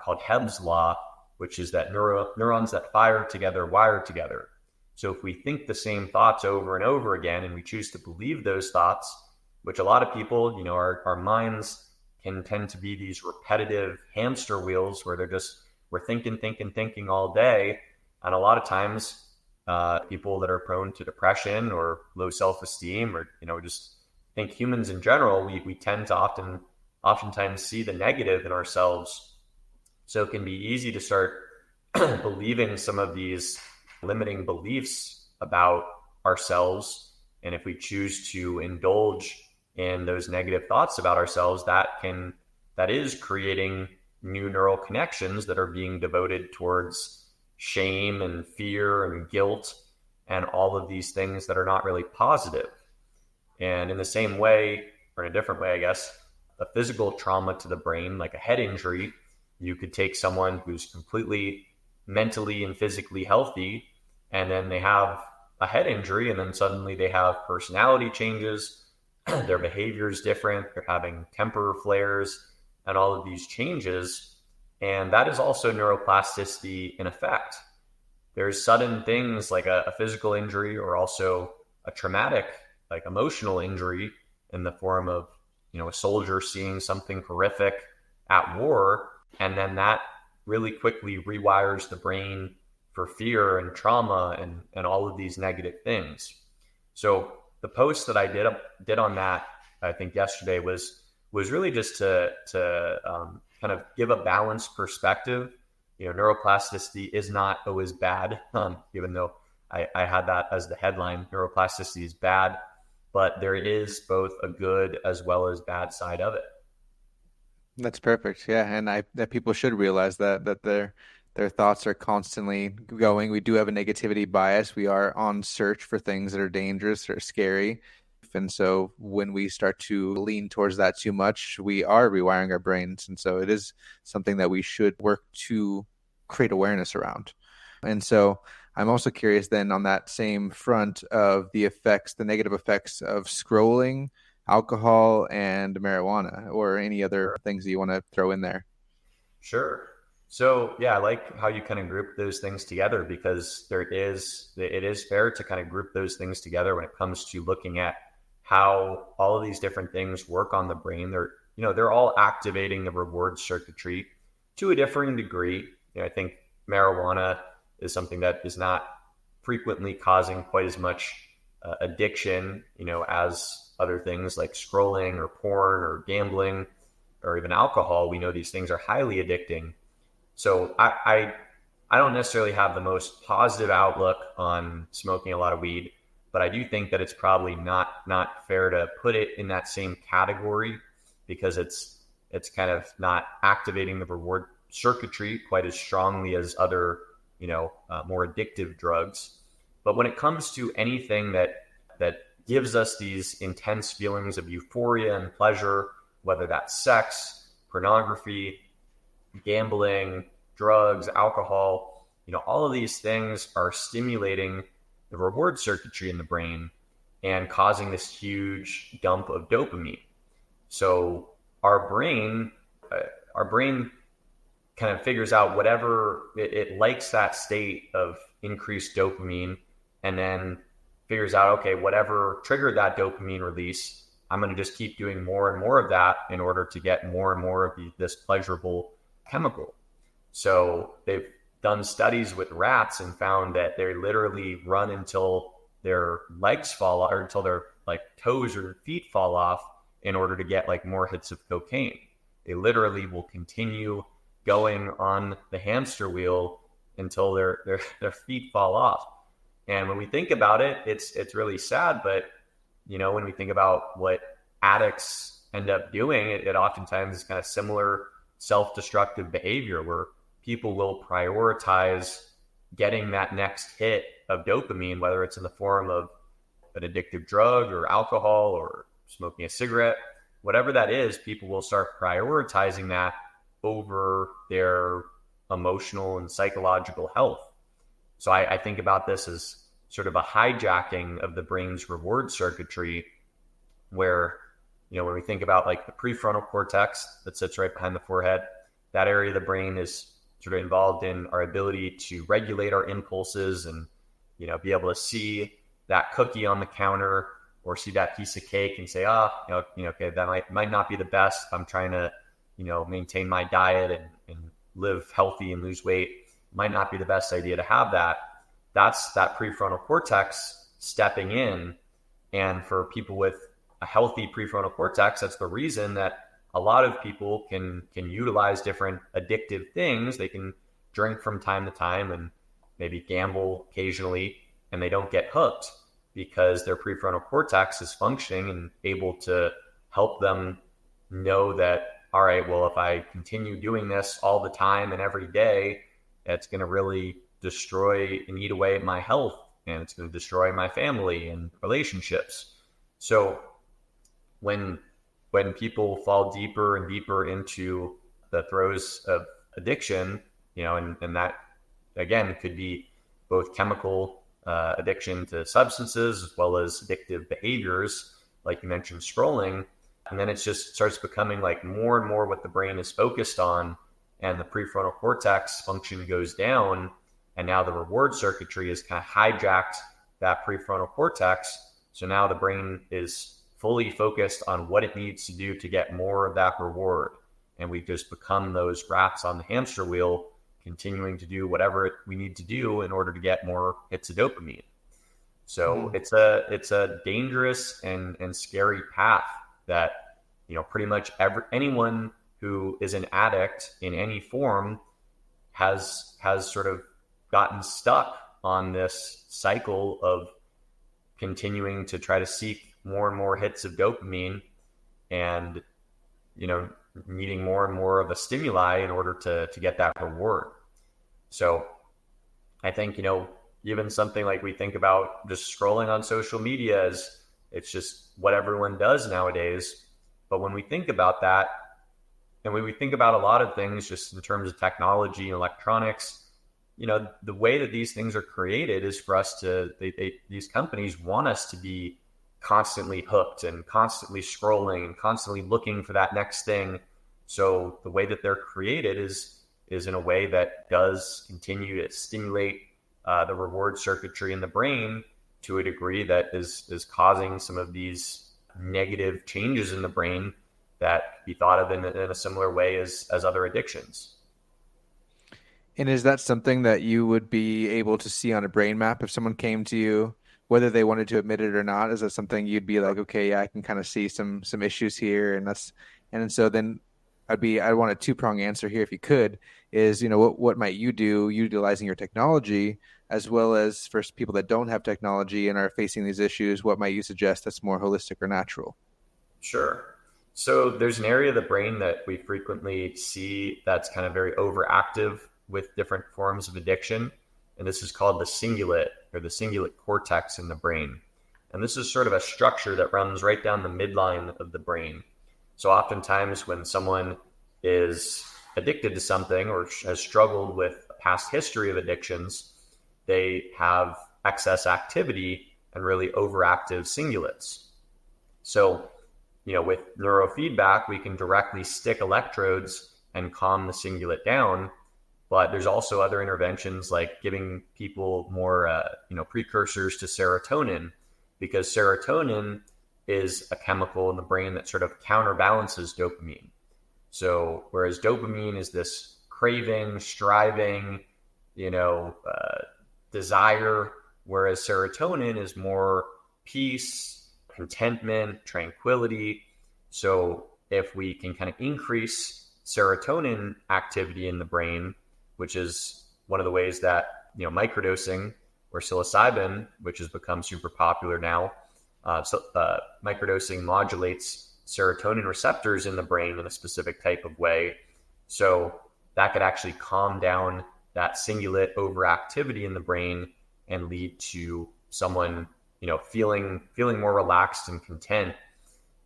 called Hebb's law, which is that neurons that fire together wire together. So if we think the same thoughts over and over again, and we choose to believe those thoughts, which a lot of people, our minds can tend to be these repetitive hamster wheels where we're thinking all day. And a lot of times, people that are prone to depression or low self-esteem, or, just think humans in general, we tend to oftentimes see the negative in ourselves. So it can be easy to start believing some of these limiting beliefs about ourselves. And if we choose to indulge in those negative thoughts about ourselves, that is creating new neural connections that are being devoted towards shame and fear and guilt and all of these things that are not really positive. And in the same way, or in a different way, I guess, a physical trauma to the brain, like a head injury, you could take someone who's completely mentally and physically healthy, and then they have a head injury, and then suddenly they have personality changes, their behavior is different, they're having temper flares, and all of these changes. And that is also neuroplasticity in effect. There's sudden things like a physical injury, or also a traumatic, like emotional injury in the form of, a soldier seeing something horrific at war. And then that really quickly rewires the brain for fear and trauma and all of these negative things. So the post that I did on that, I think yesterday, was really just to kind of give a balanced perspective. Neuroplasticity is not always bad, even though I had that as the headline, neuroplasticity is bad, but there is both a good as well as bad side of it. That's perfect. Yeah. And that people should realize that their thoughts are constantly going. We do have a negativity bias. We are on search for things that are dangerous or scary. And so when we start to lean towards that too much, we are rewiring our brains. And so it is something that we should work to create awareness around. And so I'm also curious then on that same front of the negative effects of scrolling, alcohol, and marijuana, or any other things that you want to throw in there. Sure. So yeah, I like how you kind of group those things together, because it is fair to kind of group those things together when it comes to looking at how all of these different things work on the brain. They're all activating the reward circuitry to a differing degree. I think marijuana is something that is not frequently causing quite as much addiction, as other things like scrolling or porn or gambling or even alcohol. We know these things are highly addicting. So I don't necessarily have the most positive outlook on smoking a lot of weed, but I do think that it's probably not fair to put it in that same category, because it's kind of not activating the reward circuitry quite as strongly as other more addictive drugs. But when it comes to anything that gives us these intense feelings of euphoria and pleasure, whether that's sex, pornography, gambling, drugs, alcohol, all of these things are stimulating the reward circuitry in the brain and causing this huge dump of dopamine. So our brain kind of figures out whatever it likes, that state of increased dopamine, and then figures out, okay, whatever triggered that dopamine release, I'm going to just keep doing more and more of that in order to get more and more of this pleasurable chemical. So they've done studies with rats and found that they literally run until their legs fall off, or until their toes or feet fall off, in order to get more hits of cocaine. They literally will continue going on the hamster wheel until their feet fall off. And when we think about it, it's really sad. But when we think about what addicts end up doing, it oftentimes is kind of similar self-destructive behavior, where people will prioritize getting that next hit of dopamine, whether it's in the form of an addictive drug or alcohol or smoking a cigarette, whatever that is. People will start prioritizing that over their emotional and psychological health. So I think about this as sort of a hijacking of the brain's reward circuitry, where, when we think about the prefrontal cortex that sits right behind the forehead, that area of the brain is sort of involved in our ability to regulate our impulses and, be able to see that cookie on the counter or see that piece of cake and say, okay, that might not be the best. I'm trying to, maintain my diet and live healthy and lose weight. Might not be the best idea to have that. That's that prefrontal cortex stepping in. And for people with a healthy prefrontal cortex, that's the reason that a lot of people can utilize different addictive things. They can drink from time to time and maybe gamble occasionally, and they don't get hooked because their prefrontal cortex is functioning and able to help them know that, all right, well, if I continue doing this all the time and every day, it's going to really destroy and eat away at my health, and it's going to destroy my family and relationships. So when people fall deeper and deeper into the throes of addiction, and that again could be both chemical addiction to substances as well as addictive behaviors, like you mentioned, scrolling. And then it just starts becoming more and more what the brain is focused on, and the prefrontal cortex function goes down. And now the reward circuitry is kind of hijacked that prefrontal cortex. So now the brain is fully focused on what it needs to do to get more of that reward. And we've just become those rats on the hamster wheel, continuing to do whatever we need to do in order to get more hits of dopamine. So it's a dangerous and scary path that, pretty much anyone who is an addict in any form has sort of gotten stuck on this cycle of continuing to try to seek more and more hits of dopamine and, needing more and more of a stimuli in order to get that reward. So I think, even something like we think about just scrolling on social media as it's just what everyone does nowadays. But when we think about that, and when we think about a lot of things just in terms of technology and electronics, the way that these things are created is for us to, these companies want us to be constantly hooked and constantly scrolling and constantly looking for that next thing. So the way that they're created is in a way that does continue to stimulate the reward circuitry in the brain to a degree that is causing some of these negative changes in the brain that can be thought of in a similar way as other addictions. And is that something that you would be able to see on a brain map if someone came to you, whether they wanted to admit it or not? Is that something you'd be like, okay, yeah, I can kind of see some issues here, and so then I want a two-prong answer here if you could, is, what might you do utilizing your technology, as well as for people that don't have technology and are facing these issues, what might you suggest that's more holistic or natural? Sure. So there's an area of the brain that we frequently see that's kind of very overactive with different forms of addiction. And this is called the cingulate, or the cingulate cortex in the brain. And this is sort of a structure that runs right down the midline of the brain. So oftentimes when someone is addicted to something or has struggled with a past history of addictions, they have excess activity and really overactive cingulates. So, with neurofeedback, we can directly stick electrodes and calm the cingulate down. But there's also other interventions like giving people more, precursors to serotonin, because serotonin is a chemical in the brain that sort of counterbalances dopamine. So whereas dopamine is this craving, striving, desire, whereas serotonin is more peace, contentment, tranquility. So if we can kind of increase serotonin activity in the brain, which is one of the ways that, microdosing or psilocybin, which has become super popular now, microdosing modulates serotonin receptors in the brain in a specific type of way. So that could actually calm down that cingulate overactivity in the brain and lead to someone, feeling more relaxed and content.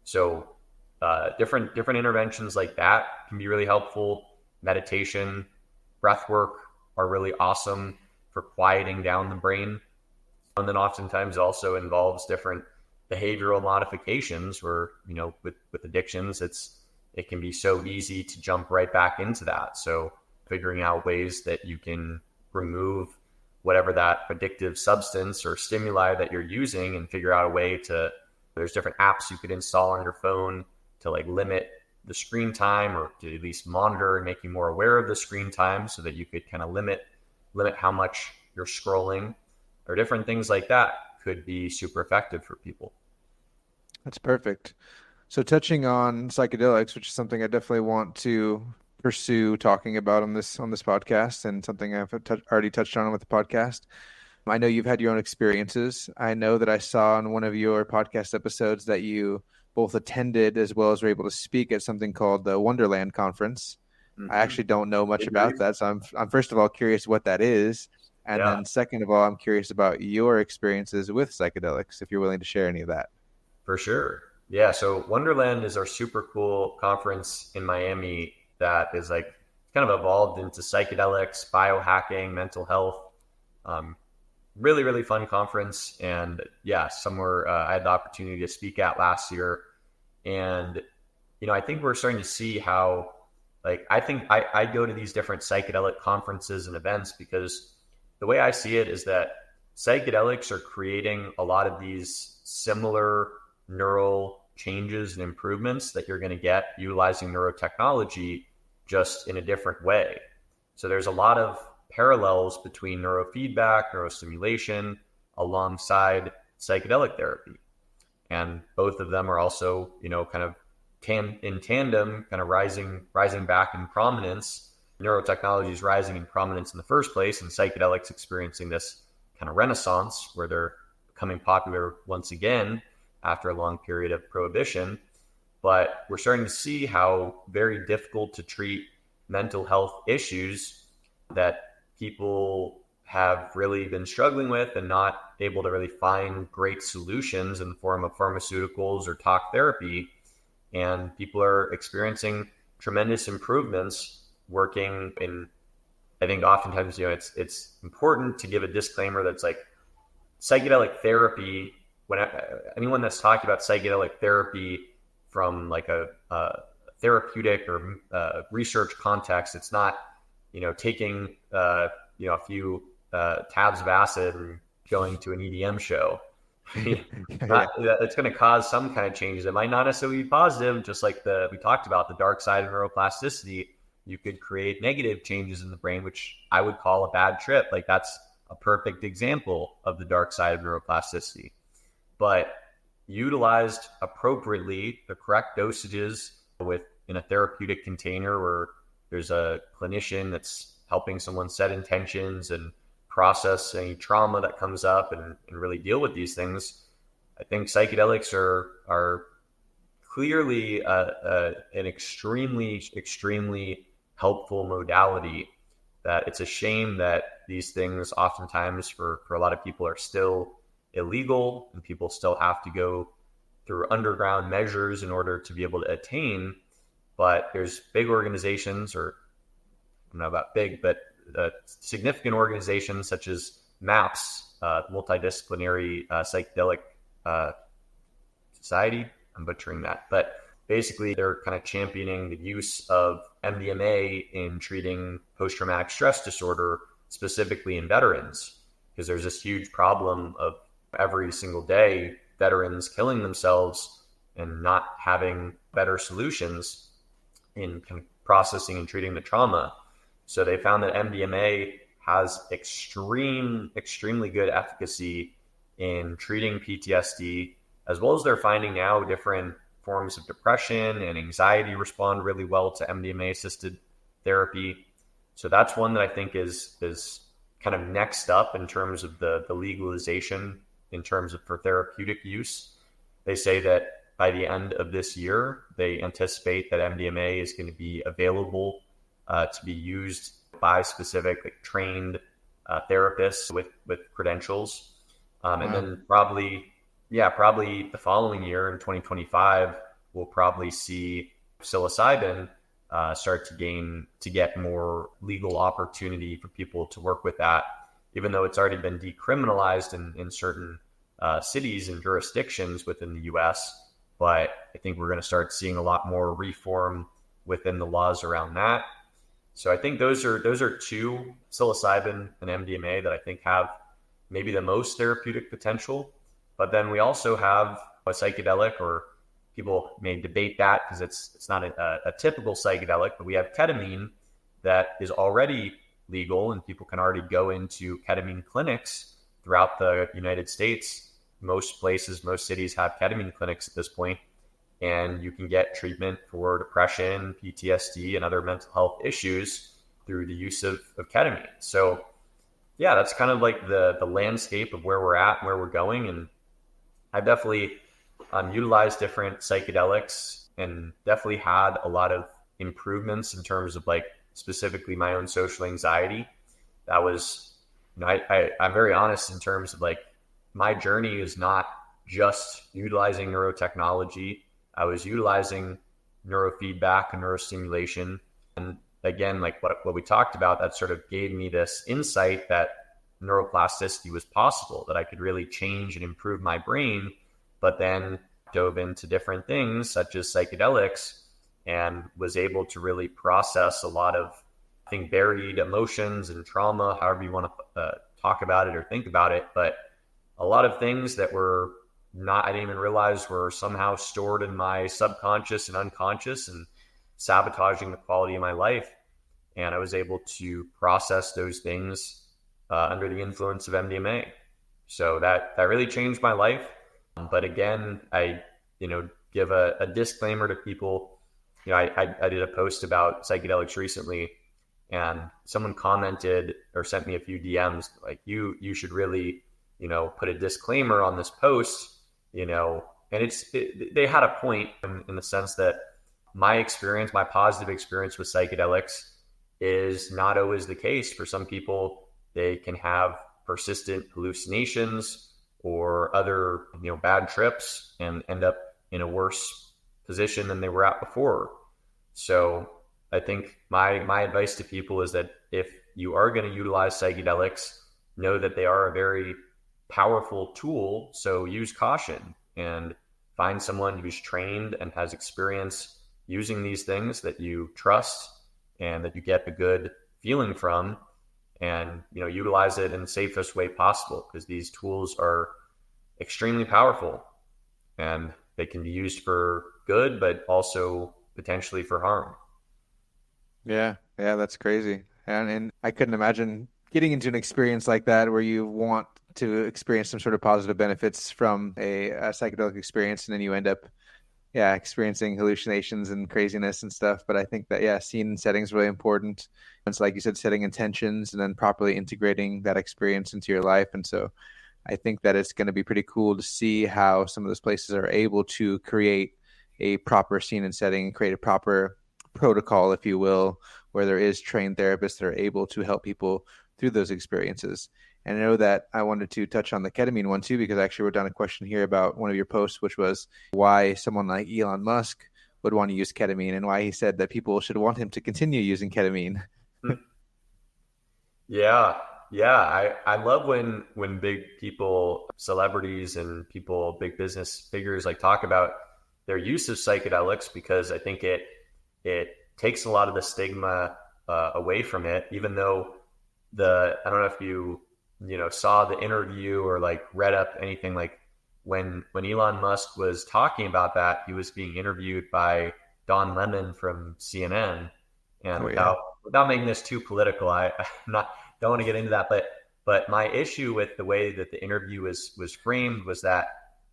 So different interventions like that can be really helpful. Meditation, breath work are really awesome for quieting down the brain. And then oftentimes also involves different behavioral modifications where, with addictions, it can be so easy to jump right back into that. So figuring out ways that you can remove whatever that addictive substance or stimuli that you're using, and figure out a way there's different apps you could install on your phone to limit the screen time, or to at least monitor and make you more aware of the screen time, so that you could kind of limit how much you're scrolling, or different things like that could be super effective for people. That's perfect. So touching on psychedelics, which is something I definitely want to pursue talking about on this podcast, and something I've already touched on with the podcast. I know you've had your own experiences. I know that I saw on one of your podcast episodes that you both attended as well as were able to speak at something called the Wonderland Conference. Mm-hmm. I actually don't know much about that. So I'm first of all curious what that is. And then second of all, I'm curious about your experiences with psychedelics, if you're willing to share any of that. For sure. Yeah. So Wonderland is our super cool conference in Miami that is kind of evolved into psychedelics, biohacking, mental health. Really, really fun conference. And somewhere I had the opportunity to speak at last year. And, I think we're starting to see how, I think I go to these different psychedelic conferences and events because the way I see it is that psychedelics are creating a lot of these similar neural changes and improvements that you're going to get utilizing neurotechnology, just in a different way. So there's a lot of parallels between neurofeedback, neurostimulation, alongside psychedelic therapy. And both of them are also, kind of in tandem, kind of rising back in prominence. Neurotechnology is rising in prominence in the first place, and psychedelics experiencing this kind of renaissance where they're becoming popular once again after a long period of prohibition. But we're starting to see how very difficult to treat mental health issues that people have really been struggling with and not able to really find great solutions in the form of pharmaceuticals or talk therapy. And people are experiencing tremendous improvements working in, I think oftentimes, it's important to give a disclaimer that's psychedelic therapy, anyone that's talking about psychedelic therapy from a therapeutic or research context, it's not, taking a few tabs of acid and going to an EDM show. Yeah. It's going to cause some kind of changes. It might not necessarily be positive, just like we talked about the dark side of neuroplasticity. You could create negative changes in the brain, which I would call a bad trip. Like that's a perfect example of the dark side of neuroplasticity. But utilized appropriately, the correct dosages in a therapeutic container where there's a clinician that's helping someone set intentions and process any trauma that comes up and really deal with these things. I think psychedelics are clearly an extremely helpful modality. That it's a shame that these things oftentimes for a lot of people are still illegal and people still have to go through underground measures in order to be able to attain. But there's big organizations, or I don't know about big, but significant organizations such as MAPS, Multidisciplinary Psychedelic Society. I'm butchering that, but basically they're kind of championing the use of MDMA in treating post-traumatic stress disorder, specifically in veterans, because there's this huge problem of every single day veterans killing themselves and not having better solutions in kind of processing and treating the trauma. So they found that MDMA has extremely good efficacy in treating PTSD, as well as they're finding now different forms of depression and anxiety respond really well to MDMA assisted therapy. So that's one that I think is kind of next up in terms of the legalization in terms of for therapeutic use. They say that by the end of this year, they anticipate that MDMA is going to be available to be used by specific trained therapists with credentials. And then probably the following year in 2025, we'll probably see psilocybin start to get more legal opportunity for people to work with that, even though it's already been decriminalized in certain cities and jurisdictions within the US. But I think we're going to start seeing a lot more reform within the laws around that. So I think those are two, psilocybin and MDMA, that I think have maybe the most therapeutic potential. But then we also have a psychedelic, or people may debate that because it's not a typical psychedelic, but we have ketamine that is already legal and people can already go into ketamine clinics throughout the United States. Most places, most cities have ketamine clinics at this point, and you can get treatment for depression, PTSD, and other mental health issues through the use of ketamine. So yeah, that's kind of like the landscape of where we're at and where we're going. And I've definitely utilized different psychedelics and definitely had a lot of improvements in terms of like specifically my own social anxiety. That was, I'm very honest in terms of like my journey is not just utilizing neurotechnology. I was utilizing neurofeedback and neurostimulation. And again, like what we talked about, that sort of gave me this insight that neuroplasticity was possible, that I could really change and improve my brain, but then dove into different things such as psychedelics and was able to really process a lot of, I think, buried emotions and trauma, however you want to talk about it or think about it. But a lot of things that were I didn't even realize were somehow stored in my subconscious and unconscious and sabotaging the quality of my life. And I was able to process those things under the influence of MDMA. So that really changed my life. But again, I, give a disclaimer to people. I did a post about psychedelics recently, and someone commented or sent me a few DMs like, you should really, put a disclaimer on this post, and they had a point in the sense that my positive experience with psychedelics is not always the case. For some people, they can have persistent hallucinations or other, bad trips and end up in a worse position than they were at before. So I think my advice to people is that if you are going to utilize psychedelics, know that they are a very powerful tool. So use caution and find someone who's trained and has experience using these things that you trust and that you get a good feeling from, and utilize it in the safest way possible, because these tools are extremely powerful, and they can be used for good, but also potentially for harm. Yeah, yeah, that's crazy. And I couldn't imagine getting into an experience like that where you want to experience some sort of positive benefits from a psychedelic experience, and then you end up, yeah, experiencing hallucinations and craziness and stuff. But I think that, yeah, scene and setting is really important. It's like you said, setting intentions and then properly integrating that experience into your life. And so I think that it's going to be pretty cool to see how some of those places are able to create a proper scene and setting and create a proper protocol, if you will, where there is trained therapists that are able to help people through those experiences. And I know that I wanted to touch on the ketamine one too, because I actually wrote down a question here about one of your posts, which was why someone like Elon Musk would want to use ketamine and why he said that people should want him to continue using ketamine. Yeah, yeah. I love when big people, celebrities and people, big business figures like talk about their use of psychedelics, because I think it takes a lot of the stigma away from it. Even though I don't know if you saw the interview or like read up anything, like when Elon Musk was talking about that, he was being interviewed by Don Lemon from CNN, and Oh, yeah. without making this too political, I'm not don't want to get into that, but my issue with the way that the interview was framed was that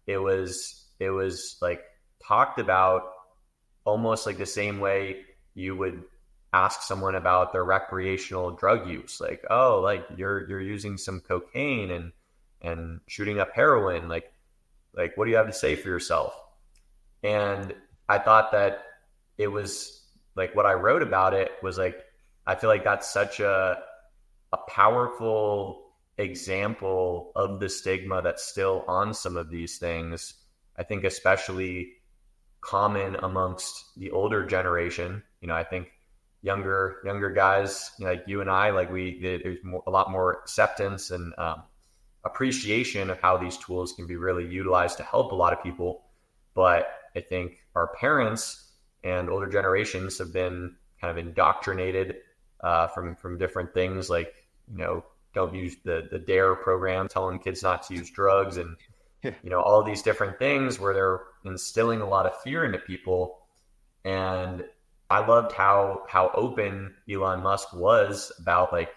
it was like talked about almost like the same way you would ask someone about their recreational drug use, like, oh, like you're using some cocaine and shooting up heroin, like what do you have to say for yourself? And I thought that it was like, what I wrote about it was like, I feel like that's such a powerful example of the stigma that's still on some of these things. I think especially common amongst the older generation. I think younger guys, like you and I, like there's a lot more acceptance and appreciation of how these tools can be really utilized to help a lot of people. But I think our parents and older generations have been kind of indoctrinated from different things, like, don't use the DARE program, telling kids not to use drugs, and Yeah. all of these different things where they're instilling a lot of fear into people. And I loved how open Elon Musk was about like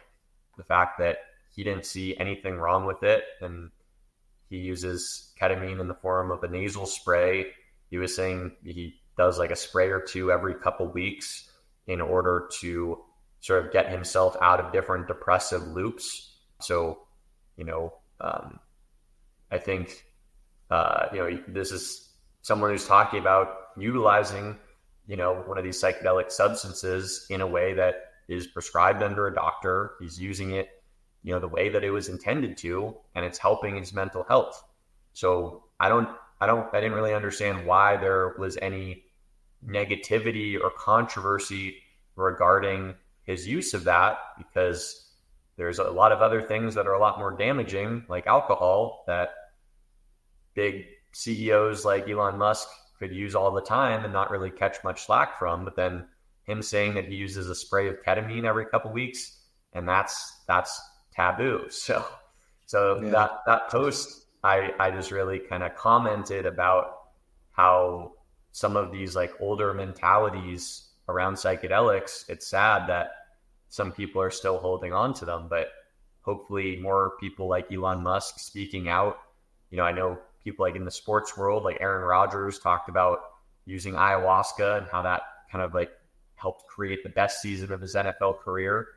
the fact that he didn't see anything wrong with it, and he uses ketamine in the form of a nasal spray. He was saying he does like a spray or two every couple weeks in order to sort of get himself out of different depressive loops. So, I think, this is someone who's talking about utilizing, one of these psychedelic substances in a way that is prescribed under a doctor. He's using it, the way that it was intended to, and it's helping his mental health. So I didn't really understand why there was any negativity or controversy regarding his use of that, because there's a lot of other things that are a lot more damaging, like alcohol, that big CEOs like Elon Musk could use all the time and not really catch much slack from. But then him saying that he uses a spray of ketamine every couple weeks, and that's taboo. So Yeah. that post, I just really kind of commented about how some of these like older mentalities around psychedelics, it's sad that some people are still holding on to them, but hopefully more people like Elon Musk speaking out. I know people like in the sports world, like Aaron Rodgers talked about using ayahuasca and how that kind of like helped create the best season of his NFL career.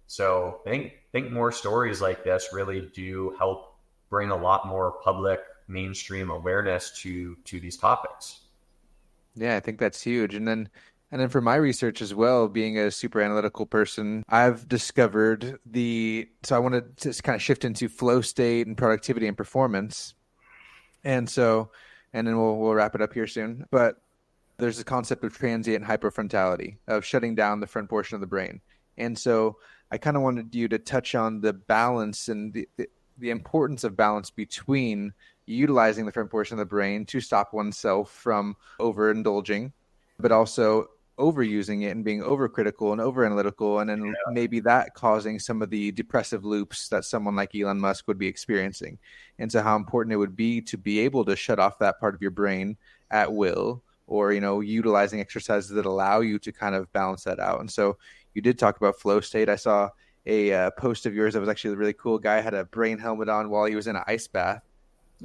So I think more stories like this really do help bring a lot more public mainstream awareness to these topics. Yeah, I think that's huge. And then for my research as well, being a super analytical person, I've discovered so I wanted to kind of shift into flow state and productivity and performance. And then we'll wrap it up here soon. But there's a concept of transient hyperfrontality, of shutting down the front portion of the brain. And so I kind of wanted you to touch on the balance and the importance of balance between utilizing the front portion of the brain to stop oneself from overindulging, but also overusing it and being overcritical and overanalytical, and then maybe that causing some of the depressive loops that someone like Elon Musk would be experiencing. And so how important it would be to be able to shut off that part of your brain at will, or, utilizing exercises that allow you to kind of balance that out. And so you did talk about flow state. I saw a post of yours that was actually really cool. Guy had a brain helmet on while he was in an ice bath.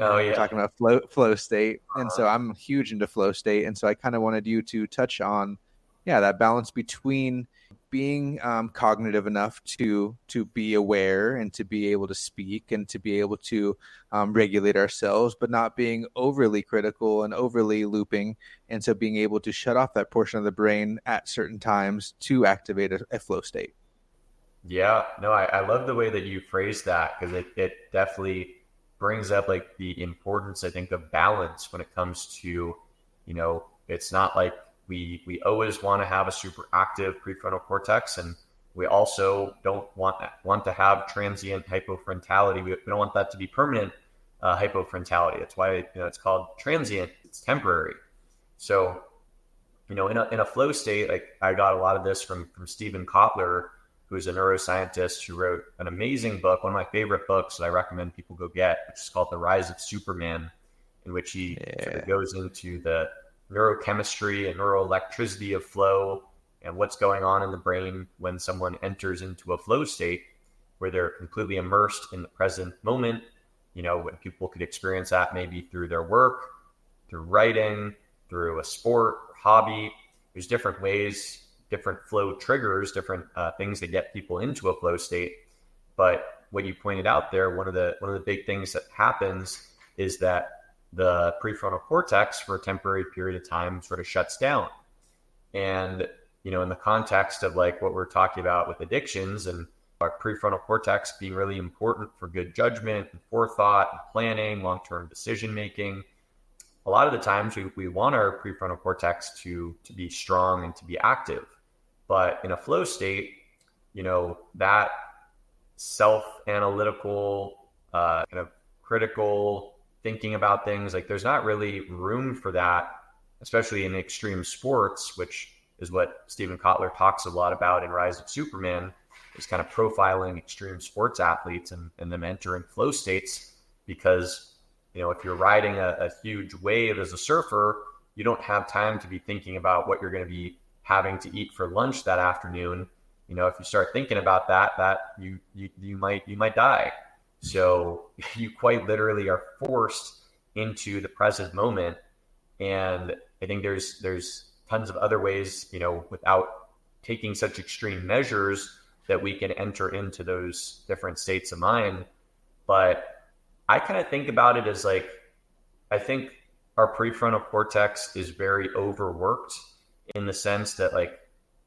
Oh, yeah. We're talking about flow state. And so I'm huge into flow state. And so I kind of wanted you to touch on, that balance between being cognitive enough to be aware and to be able to speak and to be able to regulate ourselves, but not being overly critical and overly looping. And so being able to shut off that portion of the brain at certain times to activate a flow state. Yeah, no, I love the way that you phrased that, because it definitely brings up like the importance, I think, of balance when it comes to, it's not like we always want to have a super active prefrontal cortex, and we also don't want to have transient hypofrontality. We don't want that to be permanent hypofrontality. That's why it's called transient. It's temporary. So in a flow state, like I got a lot of this from Stephen Kotler, who's a neuroscientist who wrote an amazing book, one of my favorite books that I recommend people go get, which is called The Rise of Superman, in which he sort of goes into the neurochemistry and neuroelectricity of flow and what's going on in the brain when someone enters into a flow state where they're completely immersed in the present moment. When people could experience that maybe through their work, through writing, through a sport or hobby. There's different ways, different flow triggers, different things that get people into a flow state. But what you pointed out there, one of the big things that happens is that the prefrontal cortex for a temporary period of time sort of shuts down. And, in the context of like what we're talking about with addictions and our prefrontal cortex being really important for good judgment and forethought and planning, long-term decision-making, a lot of the times we want our prefrontal cortex to be strong and to be active. But in a flow state, that self-analytical, kind of critical thinking about things, like there's not really room for that, especially in extreme sports, which is what Stephen Kotler talks a lot about in Rise of Superman, is kind of profiling extreme sports athletes and them entering flow states. Because, if you're riding a huge wave as a surfer, you don't have time to be thinking about what you're going to be having to eat for lunch that afternoon. If you start thinking about that you might die. So you quite literally are forced into the present moment. And I think there's tons of other ways, without taking such extreme measures, that we can enter into those different states of mind. But I kind of think about it as like, I think our prefrontal cortex is very overworked, in the sense that like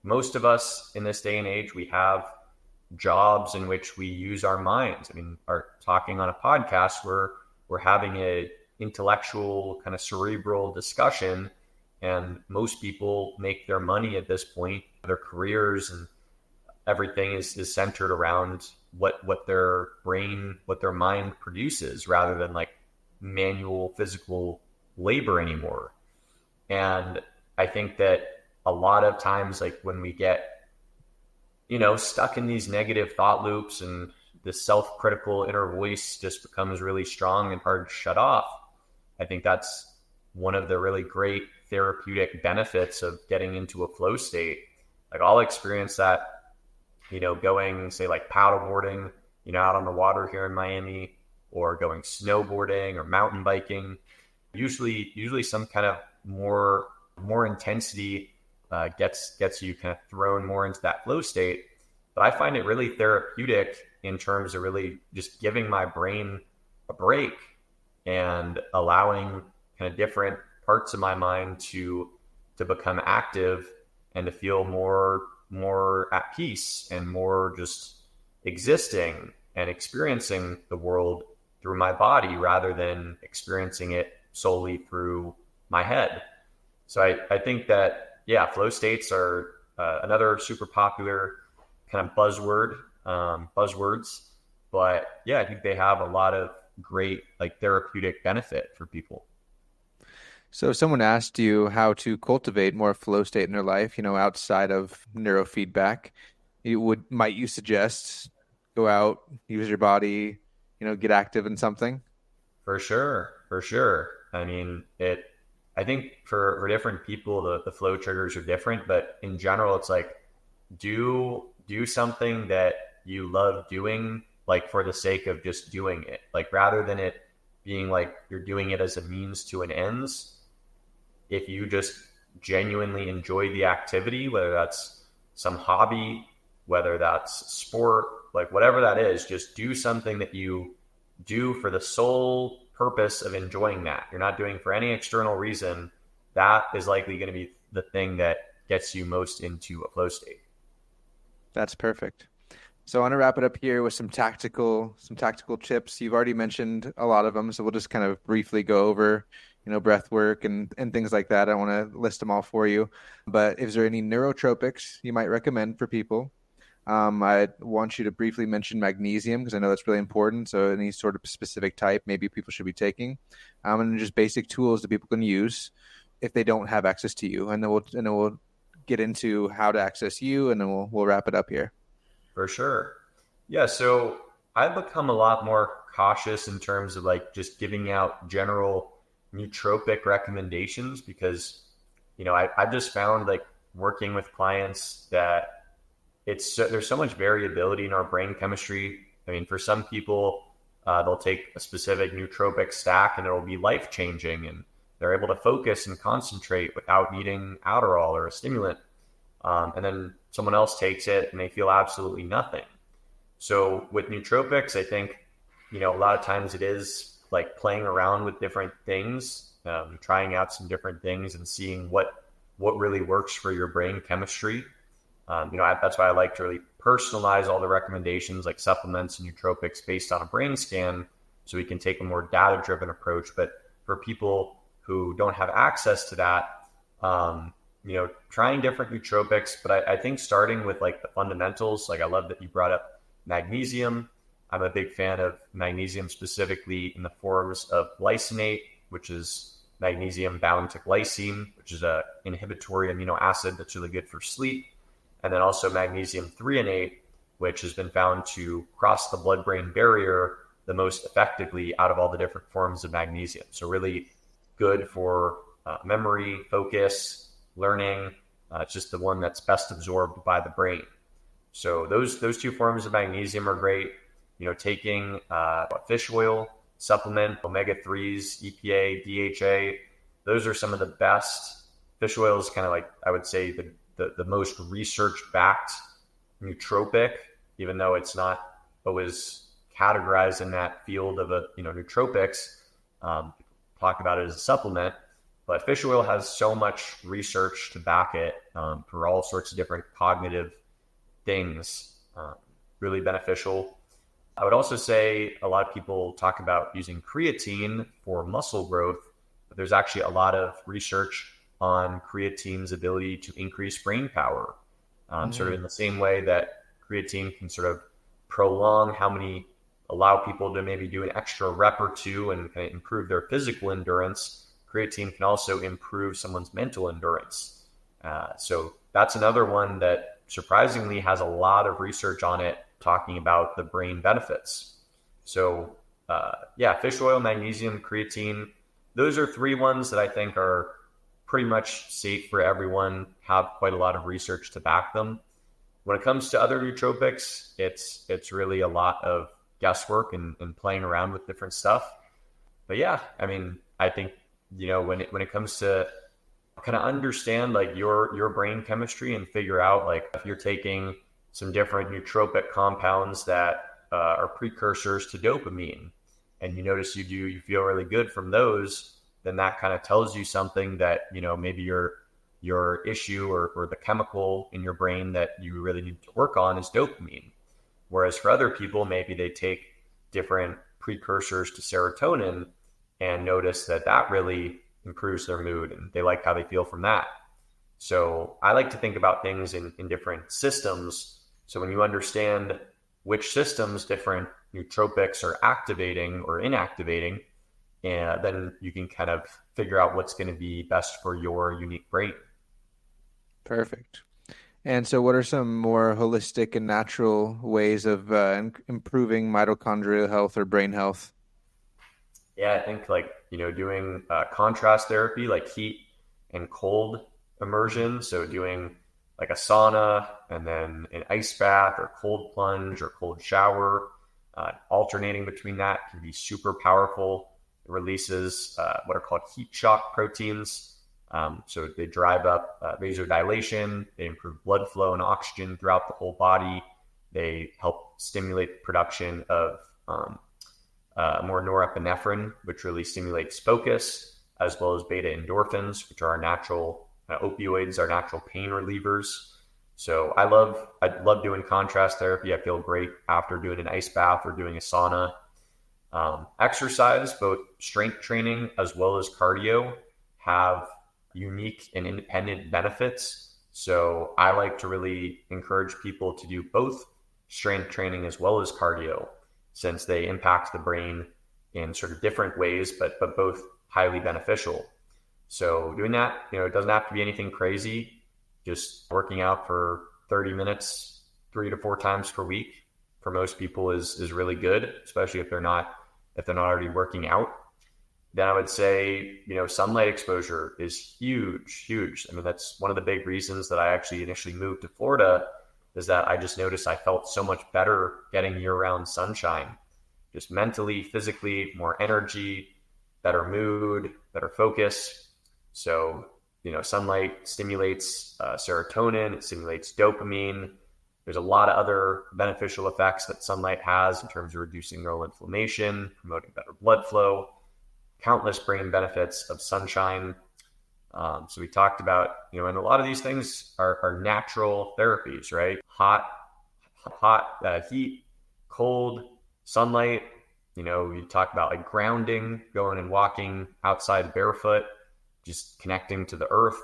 most of us in this day and age, we have jobs in which we use our minds. I mean, are talking on a podcast where we're having a intellectual kind of cerebral discussion, and most people make their money at this point, their careers and everything is centered around what their brain, what their mind produces, rather than like manual physical labor anymore. And I think that a lot of times, like when we get stuck in these negative thought loops and the self-critical inner voice just becomes really strong and hard to shut off, I think that's one of the really great therapeutic benefits of getting into a flow state. Like I'll experience that, going, say, like paddleboarding, out on the water here in Miami, or going snowboarding or mountain biking. Usually some kind of more intensity gets you kind of thrown more into that flow state. But I find it really therapeutic in terms of really just giving my brain a break and allowing kind of different parts of my mind to become active and to feel more at peace and more just existing and experiencing the world through my body, rather than experiencing it solely through my head. So I think that, flow states are another super popular kind of buzzwords. But I think they have a lot of great like therapeutic benefit for people. So if someone asked you how to cultivate more flow state in their life, outside of neurofeedback, might you suggest go out, use your body, get active in something? For sure, for sure. I think for different people, the flow triggers are different, but in general, it's like do something that you love doing, like for the sake of just doing it, like rather than it being like you're doing it as a means to an ends. If you just genuinely enjoy the activity, whether that's some hobby, whether that's sport, like whatever that is, just do something that you do for the sole purpose of enjoying that. You're not doing for any external reason. That is likely going to be the thing that gets you most into a flow state. That's perfect. So I want to wrap it up here with some tactical tips. You've already mentioned a lot of them, so we'll just kind of briefly go over, breath work and things like that. I don't want to list them all for you, but is there any neurotropics you might recommend for people? I want you to briefly mention magnesium because I know that's really important. So any sort of specific type maybe people should be taking, and just basic tools that people can use if they don't have access to you. And then we'll get into how to access you, and then we'll wrap it up here. For sure. Yeah. So I've become a lot more cautious in terms of like just giving out general nootropic recommendations because, I've just found like working with clients that there's so much variability in our brain chemistry. I mean, for some people, they'll take a specific nootropic stack and it'll be life changing and they're able to focus and concentrate without needing Adderall or a stimulant. And then someone else takes it and they feel absolutely nothing. So with nootropics, I think, a lot of times it is like playing around with different things, trying out some different things and seeing what really works for your brain chemistry. That's why I like to really personalize all the recommendations like supplements and nootropics based on a brain scan so we can take a more data-driven approach. But for people who don't have access to that, trying different nootropics, but I think starting with like the fundamentals, like I love that you brought up magnesium. I'm a big fan of magnesium specifically in the forms of glycinate, which is magnesium bound to glycine, which is a inhibitory amino acid that's really good for sleep. And then also magnesium threonate, which has been found to cross the blood-brain barrier the most effectively out of all the different forms of magnesium. So really good for memory, focus, learning. It's just the one that's best absorbed by the brain. So those two forms of magnesium are great. Taking fish oil supplement, omega-3s, EPA, DHA, those are some of the best. Fish oil is kind of like, I would say, the most research-backed nootropic, even though it's not always categorized in that field of nootropics. Talk about it as a supplement, but fish oil has so much research to back it for all sorts of different cognitive things. Really beneficial. I would also say a lot of people talk about using creatine for muscle growth, but there's actually a lot of research on creatine's ability to increase brain power, sort of in the same way that creatine can sort of allow people to maybe do an extra rep or two and kind of improve their physical endurance. Creatine can also improve someone's mental endurance. So that's another one that surprisingly has a lot of research on it talking about the brain benefits. So fish oil, magnesium, creatine, those are three ones that I think are pretty much safe for everyone, have quite a lot of research to back them. When it comes to other nootropics, it's really a lot of guesswork and playing around with different stuff. But yeah, I think, when it comes to kind of understand like your brain chemistry and figure out like if you're taking some different nootropic compounds that are precursors to dopamine and you notice you feel really good from those, then that kind of tells you something that, maybe your issue or the chemical in your brain that you really need to work on is dopamine. Whereas for other people, maybe they take different precursors to serotonin and notice that really improves their mood and they like how they feel from that. So I like to think about things in different systems. So when you understand which systems different nootropics are activating or inactivating, and then you can kind of figure out what's going to be best for your unique brain. Perfect. And so what are some more holistic and natural ways of improving mitochondrial health or brain health? Yeah, I think like, doing contrast therapy, like heat and cold immersion. So doing like a sauna and then an ice bath or cold plunge or cold shower, alternating between that can be super powerful. It releases what are called heat shock proteins. So they drive up vasodilation, they improve blood flow and oxygen throughout the whole body. They help stimulate the production of more norepinephrine, which really stimulates focus, as well as beta endorphins, which are our natural opioids, our natural pain relievers. So I love doing contrast therapy. I feel great after doing an ice bath or doing a sauna. Exercise, both strength training as well as cardio, have unique and independent benefits. So I like to really encourage people to do both strength training as well as cardio, since they impact the brain in sort of different ways, but both highly beneficial. So doing that, it doesn't have to be anything crazy. Just working out for 30 minutes, 3 to 4 times per week for most people is really good, especially if they're not already working out. Then I would say, sunlight exposure is huge. I mean, that's one of the big reasons that I actually initially moved to Florida, is that I just noticed I felt so much better getting year-round sunshine, just mentally, physically, more energy, better mood, better focus. So, sunlight stimulates serotonin, it stimulates dopamine. There's a lot of other beneficial effects that sunlight has in terms of reducing neural inflammation, promoting better blood flow, countless brain benefits of sunshine. So we talked about, and a lot of these things are natural therapies, right? Hot, heat, cold, sunlight. We talk about like grounding, going and walking outside barefoot, just connecting to the earth.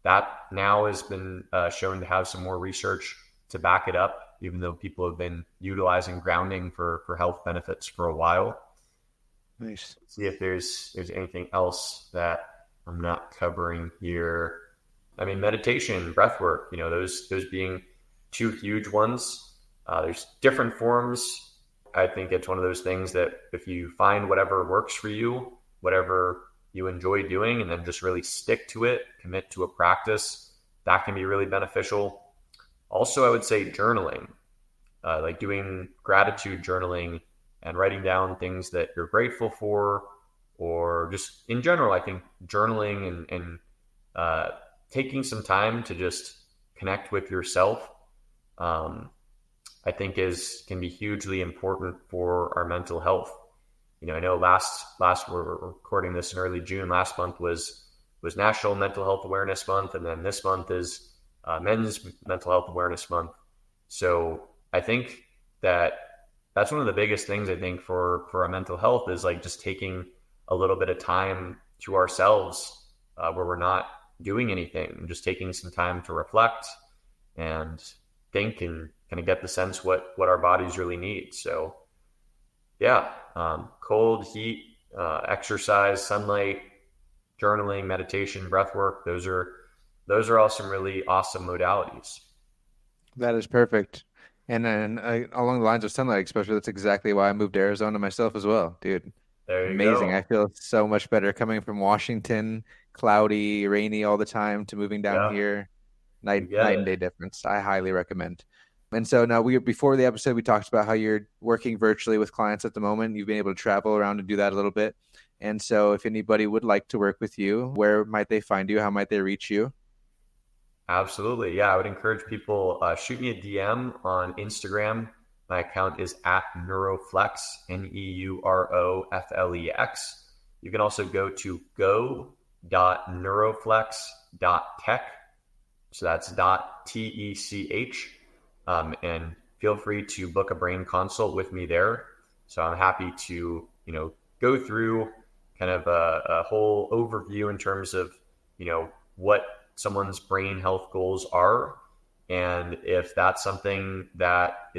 That now has been shown to have some more research to back it up, even though people have been utilizing grounding for health benefits for a while. Nice. See if there's anything else that I'm not covering here. I mean, meditation, breath work, those being 2 huge ones. There's different forms. I think it's one of those things that if you find whatever works for you, whatever you enjoy doing, and then just really stick to it, commit to a practice, that can be really beneficial. Also, I would say journaling, like doing gratitude journaling and writing down things that you're grateful for, or just in general, I think journaling and taking some time to just connect with yourself, I think can be hugely important for our mental health. I know last we're recording this in early June. Last month was National Mental Health Awareness Month, and then this month is Men's Mental Health Awareness Month. So I think that's one of the biggest things, I think, for our mental health, is like just taking a little bit of time to ourselves where we're not doing anything, just taking some time to reflect and think and kind of get the sense what our bodies really need. So yeah, cold, heat, exercise, sunlight, journaling, meditation, breath work, those are all some really awesome modalities. That is perfect. And then along the lines of sunlight exposure, that's exactly why I moved to Arizona myself as well, dude. There you Amazing. go. I feel so much better coming from Washington, cloudy, rainy all the time, to moving down Yeah, here. you Night get and it. day difference. I highly recommend. And so now before the episode, we talked about how you're working virtually with clients at the moment. You've been able to travel around and do that a little bit. And so if anybody would like to work with you, where might they find you? How might they reach you? Absolutely. Yeah, I would encourage people, shoot me a DM on Instagram. My account is at Neuroflex, Neuroflex. You can also go to go.neuroflex.tech. So that's .tech. And feel free to book a brain consult with me there. So I'm happy to, go through kind of a whole overview in terms of, what someone's brain health goals are. And if that's something that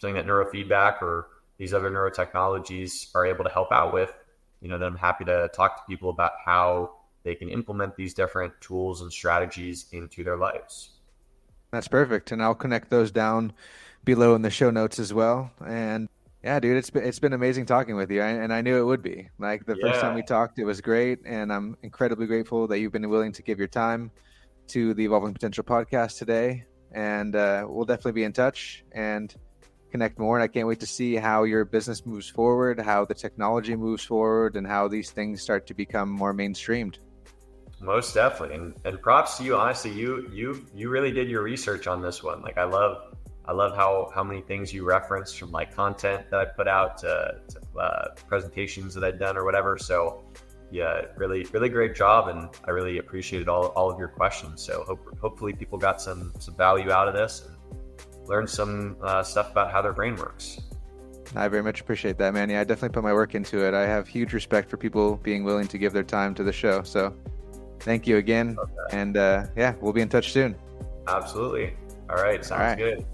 neurofeedback or these other neurotechnologies are able to help out with, then I'm happy to talk to people about how they can implement these different tools and strategies into their lives. That's perfect. And I'll connect those down below in the show notes as well. And yeah, dude, it's been amazing talking with you. And I knew it would be. Like the first time we talked, it was great. And I'm incredibly grateful that you've been willing to give your time to the Evolving Potential podcast today. And we'll definitely be in touch and connect more. And I can't wait to see how your business moves forward, how the technology moves forward, and how these things start to become more mainstreamed. Most definitely. And props to you. Honestly, you really did your research on this one. Like I love how many things you referenced, from like content that I put out to presentations that I've done or whatever. So yeah, really great job, and I really appreciated all of your questions. So hopefully people got some value out of this and learned some stuff about how their brain works. I very much appreciate that, man. Yeah, I definitely put my work into it. I have huge respect for people being willing to give their time to the show. So thank you again. Okay. And yeah, we'll be in touch soon. Absolutely. All right. Sounds good.